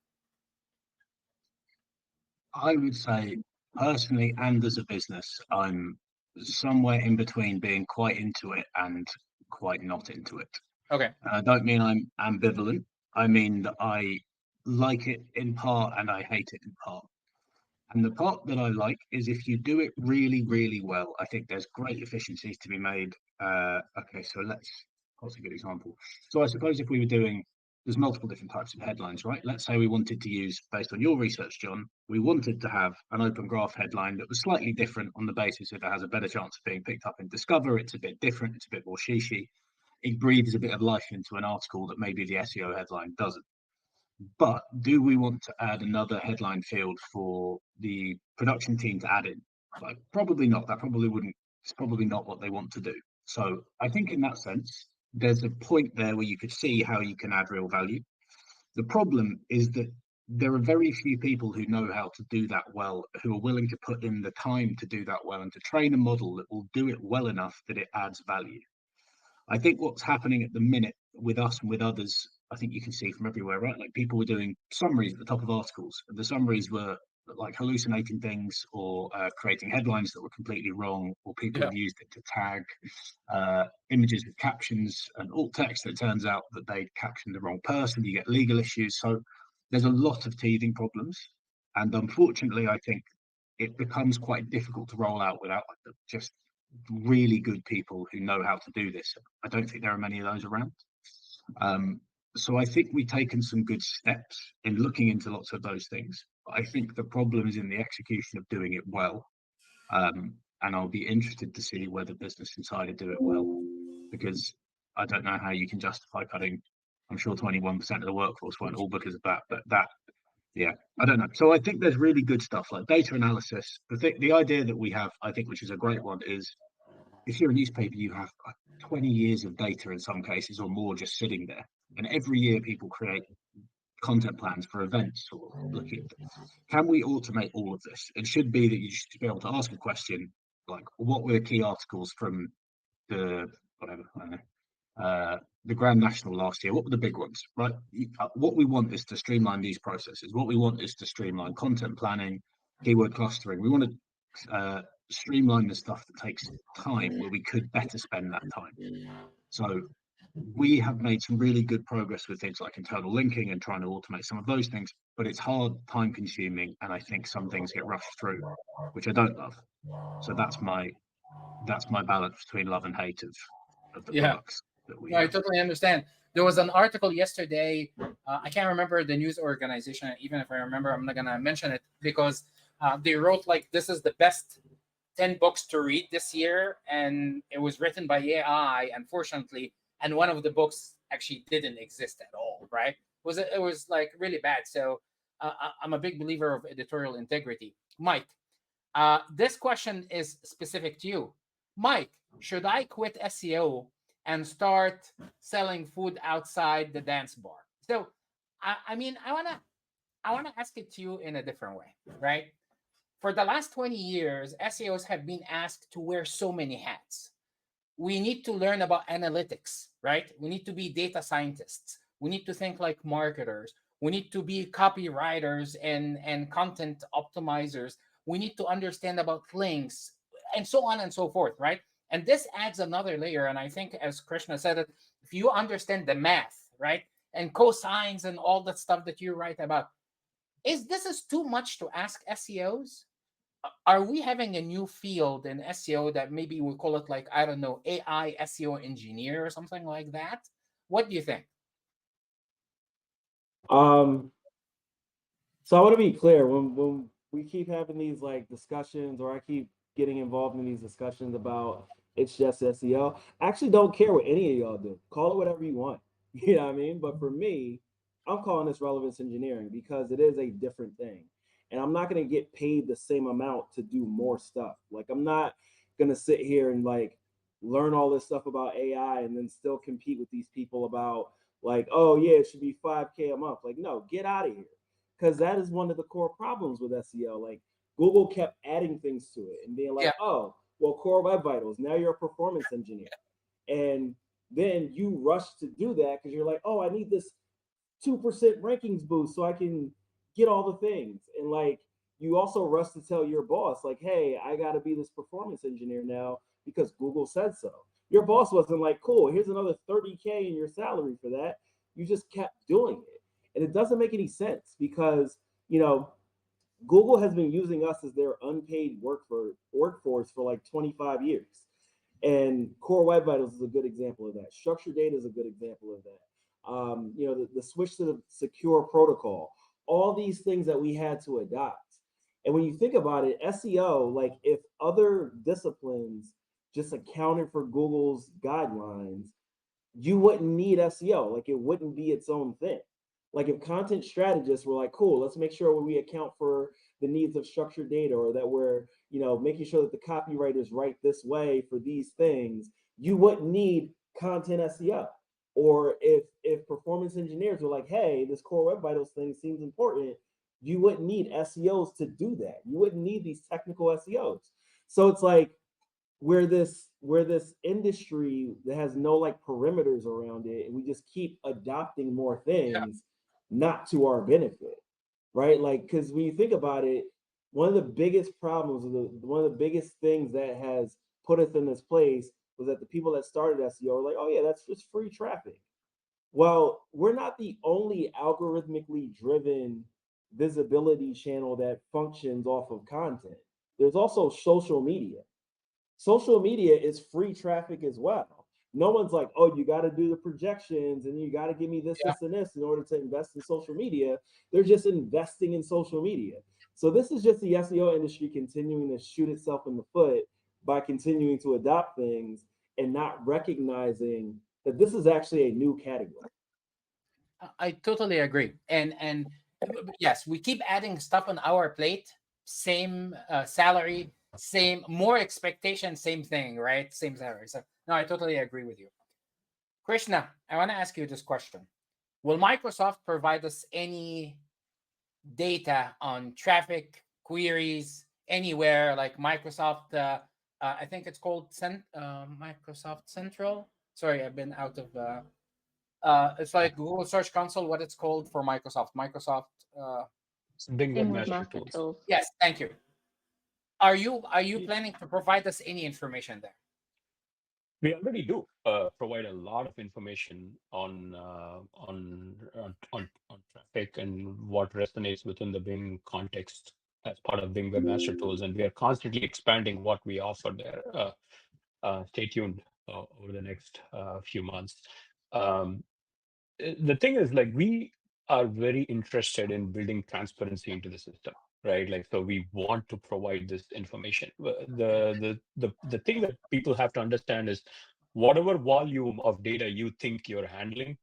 I would say personally and as a business, I'm somewhere in between being quite into it and quite not into it. Okay. I don't mean I'm ambivalent. I mean that I like it in part and I hate it in part. And the part that I like is if you do it really, really well, I think there's great efficiencies to be made. Okay, so what's a good example? So I suppose if we were doing, there's multiple different types of headlines, right? Let's say we wanted to use, based on your research, John, we wanted to have an open graph headline that was slightly different on the basis that it has a better chance of being picked up in Discover. It's a bit different. It's a bit more shishy. It breathes a bit of life into an article that maybe the SEO headline doesn't. But do we want to add another headline field for the production team to add in? Like, probably not. That probably wouldn't, it's probably not what they want to do. So I think in that sense, there's a point there where you could see how you can add real value. The problem is that there are very few people who know how to do that well, who are willing to put in the time to do that well and to train a model that will do it well enough that it adds value. I think what's happening at the minute with us and with others, I think you can see from everywhere, right? Like people were doing summaries at the top of articles, and the summaries were like hallucinating things or creating headlines that were completely wrong, or people Yeah. have used it to tag images with captions and alt text. It turns out that they captioned the wrong person. You get legal issues. So there's a lot of teething problems. And unfortunately, I think it becomes quite difficult to roll out without just really good people who know how to do this. I don't think there are many of those around. Um, so I think we've taken some good steps in looking into lots of those things. But I think the problem is in the execution of doing it well. And I'll be interested to see whether Business Insider do it well, because I don't know how you can justify cutting. I'm sure 21% of the workforce weren't all because of that, but that, yeah, I don't know. So I think there's really good stuff like data analysis. The idea that we have, I think, which is a great one, is if you're a newspaper, you have 20 years of data in some cases or more just sitting there. And every year people create content plans for events or looking at can we automate all of this? It should be that you should be able to ask a question like, what were the key articles from the whatever, I don't know, the Grand National last year? What were the big ones, right? What we want is to streamline these processes. What we want is to streamline content planning, keyword clustering. We want to streamline the stuff that takes time where we could better spend that time. So we have made some really good progress with things like internal linking and trying to automate some of those things, but it's hard, time consuming, and I think some things get rushed through, which I don't love. So that's my balance between love and hate of the Yeah. products that we No, I have. totally understand. There was an article yesterday. I can't remember the news organization. Even if I remember, I'm not gonna mention it because they wrote like this is the best 10 books to read this year, and it was written by AI, unfortunately, and one of the books actually didn't exist at all. Right? It was like really bad. So I'm a big believer of editorial integrity. Mike, this question is specific to you. Mike, should I quit SEO and start selling food outside the dance bar? So, I mean, I wanna ask it to you in a different way, right? For the last 20 years, SEOs have been asked to wear so many hats. We need to learn about analytics, right? We need to be data scientists. We need to think like marketers. We need to be copywriters and content optimizers. We need to understand about links and so on and so forth, right? And this adds another layer. And I think, as Krishna said it, if you understand the math, right, and cosines and all that stuff that you write about, is too much to ask SEOs? Are we having a new field in SEO that maybe we call it like, I don't know, AI SEO engineer or something like that? What do you think? Um, so I want to be clear when we keep having these like discussions, or I keep getting involved in these discussions about it's just SEO. I actually don't care what any of y'all do. Call it whatever you want. You know what I mean? But for me, I'm calling this relevance engineering because it is a different thing. And I'm not going to get paid the same amount to do more stuff. Like I'm not going to sit here and like learn all this stuff about AI and then still compete with these people about like, oh yeah, it should be 5K a month. Like, no, get out of here. Because that is one of the core problems with SEO. Like Google kept adding things to it and being like, Yeah, oh, well, Core Web Vitals, now you're a performance engineer. And then you rush to do that because you're like, oh, I need this 2% rankings boost so I can get all the things. And like you also rush to tell your boss, like, hey, I gotta be this performance engineer now because Google said so. Your boss wasn't like, cool, here's another 30K in your salary for that. You just kept doing it. And it doesn't make any sense because, you know, Google has been using us as their unpaid workforce for like 25 years. And Core Web Vitals is a good example of that. Structured data is a good example of that. You know, the switch to the secure protocol, all these things that we had to adopt. And when you think about it, SEO, like if other disciplines just accounted for Google's guidelines, you wouldn't need SEO. Like it wouldn't be its own thing. Like if content strategists were like, cool, let's make sure we account for the needs of structured data, or that we're, making sure that the copywriters write this way for these things, you wouldn't need content SEO. Or if performance engineers were like, hey, this core web vitals thing seems important, you wouldn't need SEOs to do that. You wouldn't need these technical SEOs. So it's like where this industry that has no like perimeters around it, and we just keep adopting more things, not to our benefit, right? Like, because when you think about it, one of the biggest problems, one of the biggest things that has put us in this place was that the people that started SEO are like, oh yeah, that's just free traffic. Well, we're not the only algorithmically driven visibility channel that functions off of content. There's also social media. Social media is free traffic as well. No one's like, oh, you got to do the projections and you got to give me this, Yeah. this, and this in order to invest in social media. They're just investing in social media. So this is just the SEO industry continuing to shoot itself in the foot by continuing to adopt things and not recognizing that this is actually a new category. I totally agree. And yes, we keep adding stuff on our plate. Same salary, same more expectation, same thing, right? Same salary. So no, I totally agree with you. Krishna, I want to ask you this question. Will Microsoft provide us any data on traffic queries anywhere, like Microsoft? I think it's called Microsoft Central. Sorry, I've been out of. It's like Google Search Console. What it's called for Microsoft? Microsoft. Bing Same with Webmaster master Tools. tools. Yes, thank you. Are you planning to provide us any information there? We already do provide a lot of information on traffic and what resonates within the Bing context as part of Bing Webmaster Tools, and we are constantly expanding what we offer there. Stay tuned over the next few months. The thing is, like, we are very interested in building transparency into the system, right? Like, so we want to provide this information. The thing that people have to understand is whatever volume of data you think you're handling,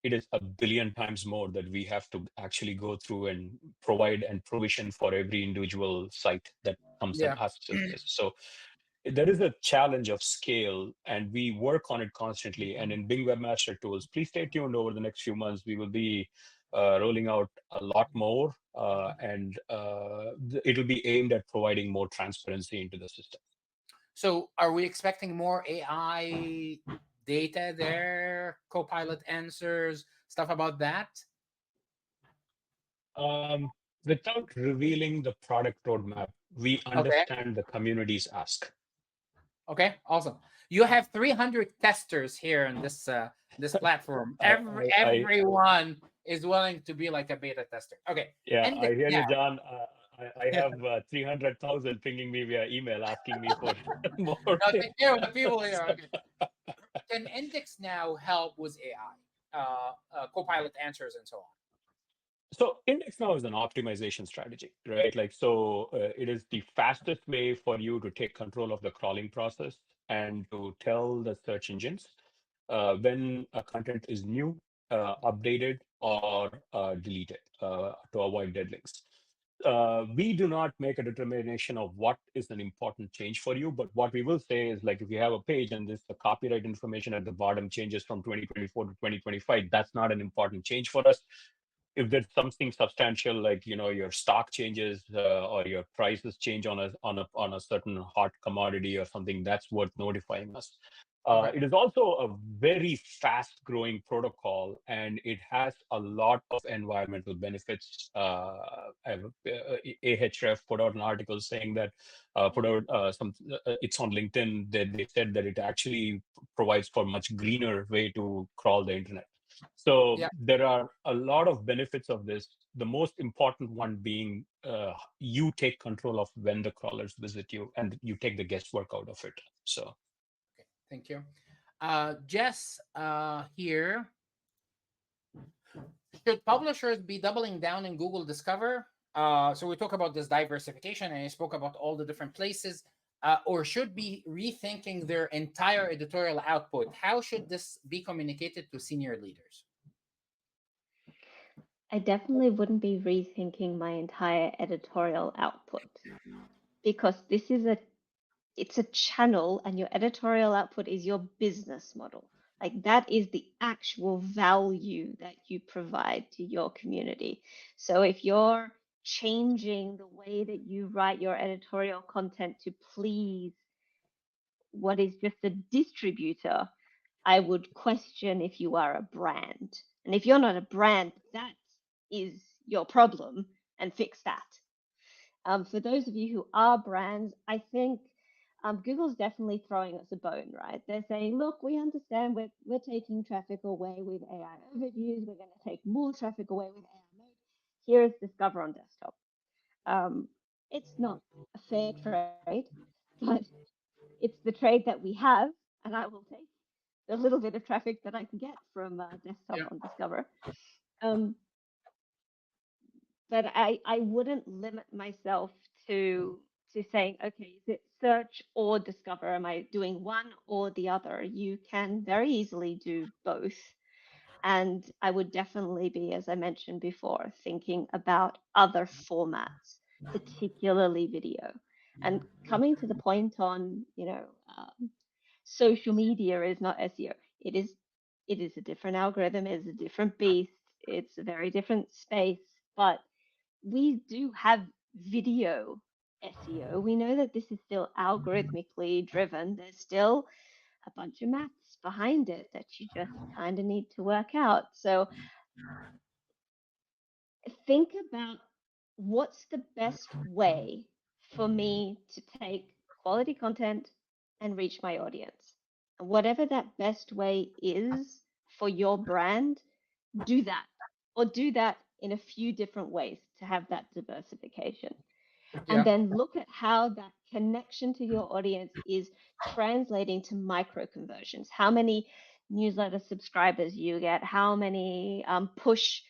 it is a billion times more that we have to actually go through and provide and provision for every individual site that comes and Yeah. asks us this. So there is a challenge of scale, and we work on it constantly. And in Bing Webmaster Tools, please stay tuned over the next few months. We will be rolling out a lot more, and it'll be aimed at providing more transparency into the system. So, are we expecting more AI data there? Copilot answers, stuff about that? Without revealing the product roadmap, we Okay. understand the community's ask. Okay. Awesome. You have 300 testers here in this platform. Everyone is willing to be like a beta tester. Okay. Yeah, And I hear now, you, John. I have 300,000 pinging me via email asking me for more. now take care of the people here. Okay. Can Index now help with AI, Copilot answers, and so on? So Index now is an optimization strategy, right? Like, so it is the fastest way for you to take control of the crawling process and to tell the search engines when a content is new, updated, or deleted to avoid dead links. We do not make a determination of what is an important change for you, but what we will say is, like, if you have a page and this the copyright information at the bottom changes from 2024 to 2025, that's not an important change for us. If there's something substantial, like, your stock changes or your prices change on a certain hot commodity or something, that's worth notifying us. Okay. It is also a very fast growing protocol, and it has a lot of environmental benefits. Ahref put out an article saying that it's on LinkedIn, that they said that it actually provides for much greener way to crawl the internet. So Yeah. there are a lot of benefits of this. The most important one being you take control of when the crawlers visit you, and you take the guesswork out of it. So, Okay. Thank you. Jess, here. Should publishers be doubling down in Google Discover? So we talk about this diversification, and I spoke about all the different places. Or should be rethinking their entire editorial output? How should this be communicated to senior leaders? I definitely wouldn't be rethinking my entire editorial output, because it's a channel, and your editorial output is your business model. Like, that is the actual value that you provide to your community. So if you're changing the way that you write your editorial content to please what is just a distributor, I would question if you are a brand. And if you're not a brand, that is your problem, and fix that. For those of you who are brands, I think Google's definitely throwing us a bone, right? They're saying, look, we understand we're taking traffic away with AI overviews. We're going to take more traffic away with AI mode. Here is Discover on desktop. It's not a fair trade, but it's the trade that we have, and I will take the little bit of traffic that I can get from desktop on Discover. But I wouldn't limit myself to saying, okay, is it search or Discover? Am I doing one or the other? You can very easily do both. And I would definitely be, as I mentioned before, thinking about other formats, particularly video. And coming to the point on, social media is not SEO. It is a different algorithm, it is a different beast, it's a very different space, but we do have video SEO. We know that this is still algorithmically driven. There's still a bunch of maths behind it that you just kind of need to work out. So think about, what's the best way for me to take quality content and reach my audience? And whatever that best way is for your brand, do that, or do that in a few different ways to have that diversification. And then look at how that connection to your audience is translating to micro conversions. How many newsletter subscribers you get, how many push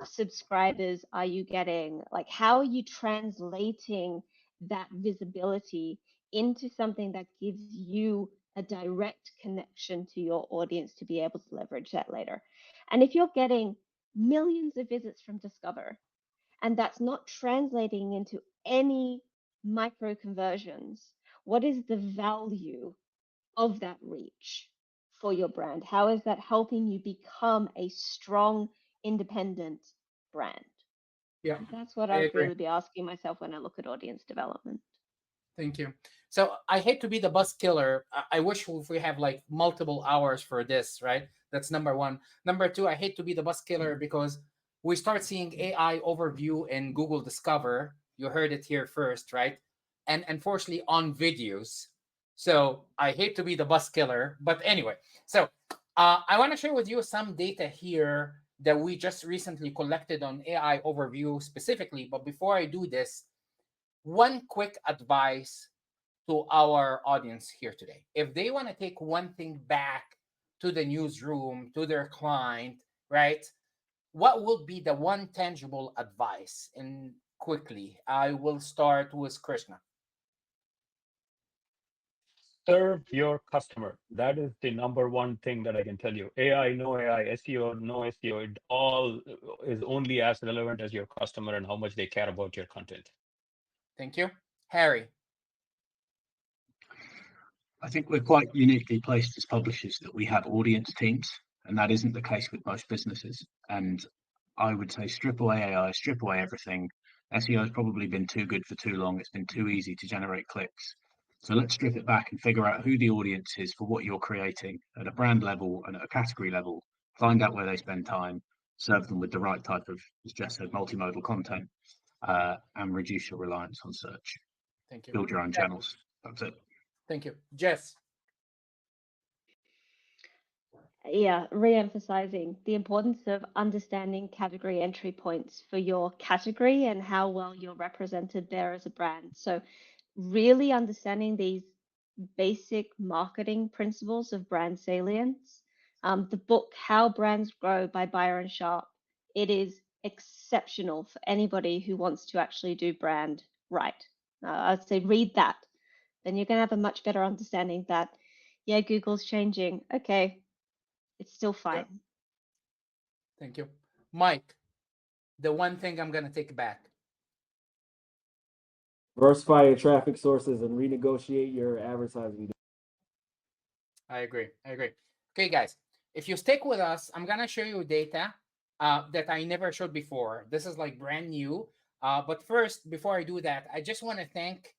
subscribers are you getting? Like, how are you translating that visibility into something that gives you a direct connection to your audience to be able to leverage that later? And if you're getting millions of visits from Discover, and that's not translating into any micro conversions, what is the value of that reach for your brand? How is that helping you become a strong, independent brand? Yeah, That's what I I would agree. really be asking myself when I look at audience development. Thank you. So I hate to be the bus killer. I wish we have like multiple hours for this, right? That's number one. Number two, I hate to be the bus killer because we start seeing AI overview in Google Discover. You heard it here first, right? And unfortunately on videos. So I hate to be the bus killer, but anyway. So I want to share with you some data here that we just recently collected on AI overview specifically. But before I do this, one quick advice to our audience here today. If they want to take one thing back to the newsroom, to their client, right? What would be the one tangible advice? And quickly, I will start with Krishna. Serve your customer. That is the number one thing that I can tell you. AI, no AI, SEO, no SEO, it all is only as relevant as your customer and how much they care about your content. Thank you. Harry. I think we're quite uniquely placed as publishers that we have audience teams, and that isn't the case with most businesses. And I would say strip away AI, strip away everything. SEO has probably been too good for too long. It's been too easy to generate clicks. So let's strip it back and figure out who the audience is for what you're creating at a brand level and at a category level. Find out where they spend time, serve them with the right type of, as Jess said, multimodal content, and reduce your reliance on search. Thank you. Build your own channels. That's it. Thank you. Jess. Yeah, re-emphasizing the importance of understanding category entry points for your category and how well you're represented there as a brand. So really understanding these basic marketing principles of brand salience. The book How Brands Grow by Byron Sharp, it is exceptional for anybody who wants to actually do brand right. I'd say read that. Then you're going to have a much better understanding that, yeah, Google's changing. Okay, it's still fine. Thank you. Mike. the one thing I'm going to take back. Diversify your traffic sources and renegotiate your advertising. I agree. Okay, guys, if you stick with us, I'm going to show you data that I never showed before. This is like brand new. But first, before I do that, I just want to thank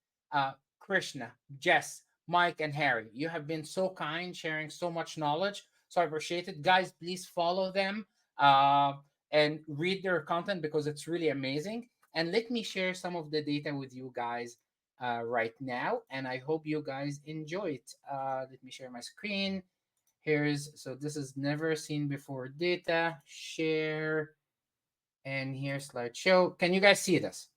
Krishna, Jess, Mike, and Harry. You have been so kind, sharing so much knowledge. So I appreciate it. Guys, please follow them and read their content because it's really amazing. And let me share some of the data with you guys right now. And I hope you guys enjoy it. Let me share my screen. So this is never seen before data, share, and here's slideshow. Can you guys see this?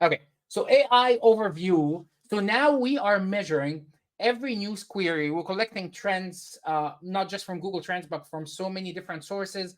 Okay, so AI overview. So now we are measuring every news query. We're collecting trends, not just from Google Trends, but from so many different sources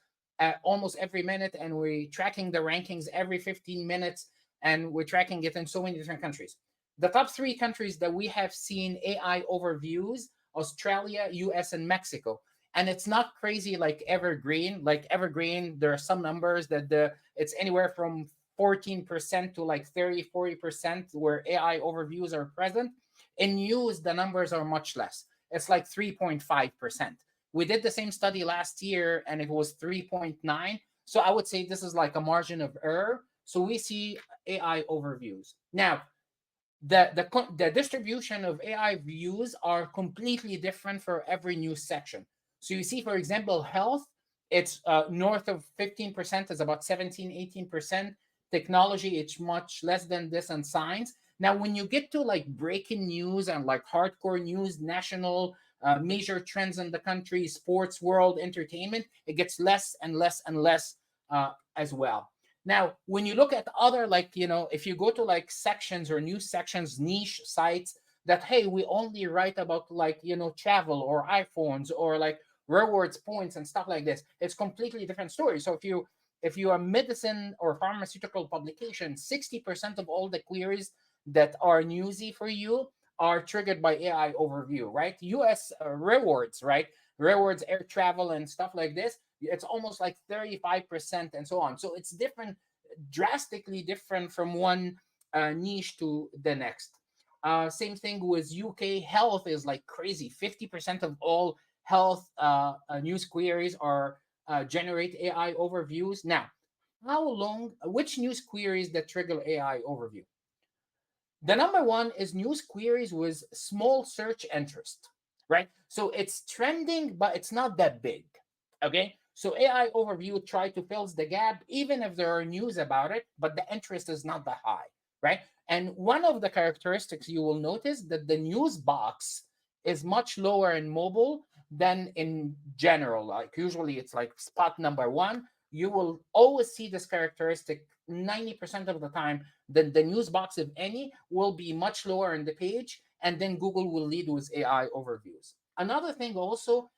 almost every minute. And we're tracking the rankings every 15 minutes. And we're tracking it in so many different countries. The top 3 countries that we have seen AI overviews: Australia, US, and Mexico. And it's not crazy like Evergreen. Like Evergreen, there are some numbers that it's anywhere from 14% to like 30-40% where AI overviews are present. In news, the numbers are much less. It's like 3.5%. We did the same study last year and it was 3.9. So I would say this is like a margin of error. So we see AI overviews. Now, the distribution of AI views are completely different for every news section. So you see, for example, health, it's north of 15%, is about 17-18%. Technology, it's much less than this, and science. Now, when you get to like breaking news and like hardcore news, national major trends in the country, sports world, entertainment, it gets less and less and less as well. Now, when you look at other, like, if you go to like sections or news sections, niche sites that, hey, we only write about like, travel or iPhones or like rewards points and stuff like this, it's completely different story. So if you are medicine or pharmaceutical publication, 60% of all the queries that are newsy for you are triggered by AI overview, right? US rewards, right? Rewards, air travel, and stuff like this, it's almost like 35% and so on. So it's different, drastically different from one niche to the next. Same thing with UK health is like crazy. 50% of all health news queries are generate AI overviews. Now, which news queries that trigger AI overview? The number one is news queries with small search interest, right? So it's trending, but it's not that big. Okay. So AI overview try to fill the gap, even if there are news about it, but the interest is not that high, right? And one of the characteristics you will notice that the news box is much lower in mobile than in general. Like usually it's like spot number one. You will always see this characteristic 90% of the time. The news box, if any, will be much lower in the page, and then Google will lead with AI overviews. Another thing also,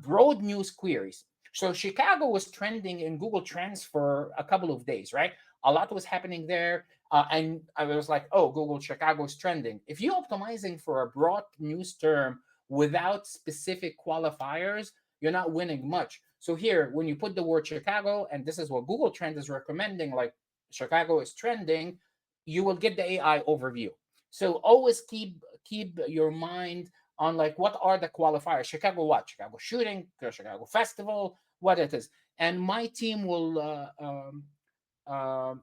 broad news queries. So Chicago was trending in Google Trends for a couple of days, right? A lot was happening there. And I was like, oh, Google Chicago is trending. If you're optimizing for a broad news term without specific qualifiers, you're not winning much. So here, when you put the word Chicago, and this is what Google Trend is recommending, like Chicago is trending, you will get the AI overview. So always keep your mind on like what are the qualifiers. Chicago what? Chicago shooting, Chicago festival, what it is. And my team will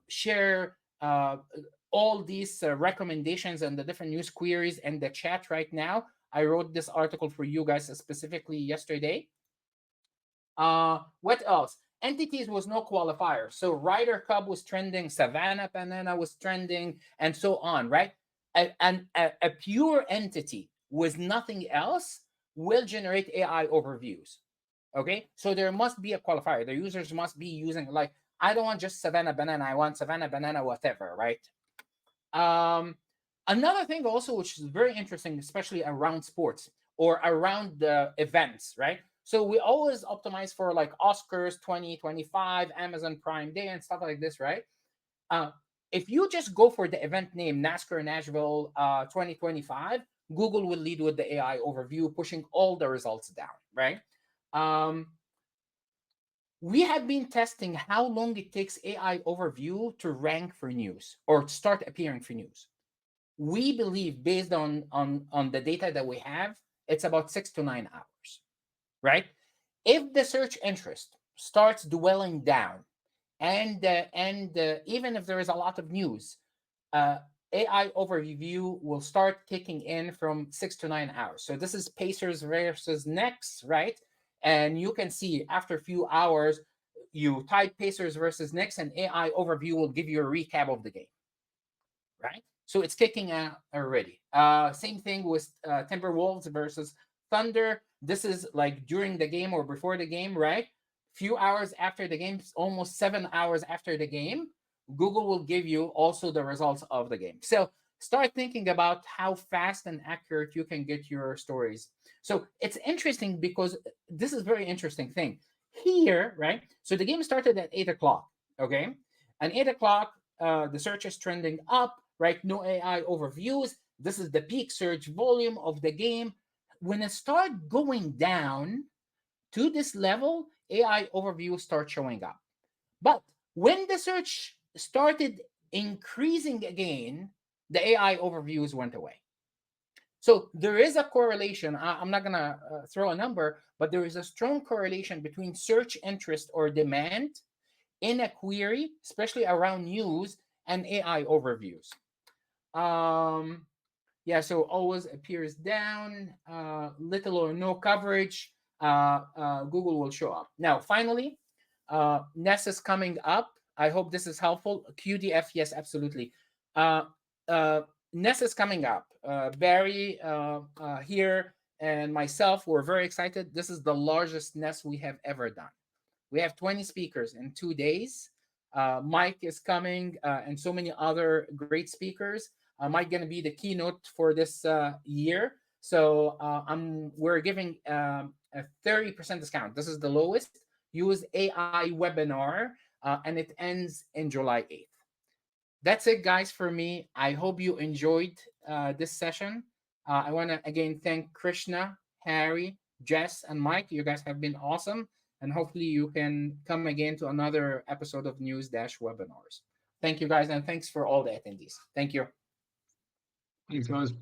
share all these recommendations and the different news queries in the chat right now. I wrote this article for you guys specifically yesterday. What else? Entities was no qualifier. So Ryder Cup was trending, Savannah Banana was trending, and so on, right? And a pure entity with nothing else will generate AI overviews. Okay, so there must be a qualifier. The users must be using, like, I don't want just Savannah Banana, I want Savannah Banana whatever, right? Another thing also, which is very interesting, especially around sports or around the events, right? So we always optimize for like Oscars 2025, Amazon Prime Day, and stuff like this, right? If you just go for the event name NASCAR Nashville 2025, Google will lead with the AI overview, pushing all the results down, right? We have been testing how long it takes AI overview to rank for news or to start appearing for news. We believe, based on the data that we have, it's about 6 to 9 hours, right? If the search interest starts dwelling down, and even if there is a lot of news, uh, AI overview will start kicking in from 6 to 9 hours. So this is Pacers versus Knicks, right? And you can see after a few hours, you type Pacers versus Knicks, and AI overview will give you a recap of the game, right? So it's kicking out already. Same thing with Timberwolves versus Thunder. This is like during the game or before the game, right? Few hours after the game, almost 7 hours after the game, Google will give you also the results of the game. So start thinking about how fast and accurate you can get your stories. So it's interesting because this is very interesting thing here, right? So the game started at 8 o'clock, okay? And 8 o'clock, the search is trending up, right? No AI overviews. This is the peak search volume of the game. When it starts going down to this level, AI overviews start showing up. But when the search started increasing again, the AI overviews went away. So there is a correlation. I'm not going to throw a number, but there is a strong correlation between search interest or demand in a query, especially around news, and AI overviews. Yeah, so always appears down, little or no coverage, Google will show up. Now, finally, Ness is coming up. I hope this is helpful. QDF, yes, absolutely. Uh, uh, Ness is coming up. Barry here and myself were very excited. This is the largest Ness we have ever done. We have 20 speakers in 2 days. Mike is coming, and so many other great speakers. Mike going to be the keynote for this year. So we're giving a 30% discount. This is the lowest. Use AI webinar, and it ends in July 8th. That's it, guys, for me. I hope you enjoyed this session. I want to again thank Krishna, Harry, Jess, and Mike. You guys have been awesome. And hopefully you can come again to another episode of NewzDash webinars. Thank you, guys, and thanks for all the attendees. Thank you. Thanks, guys.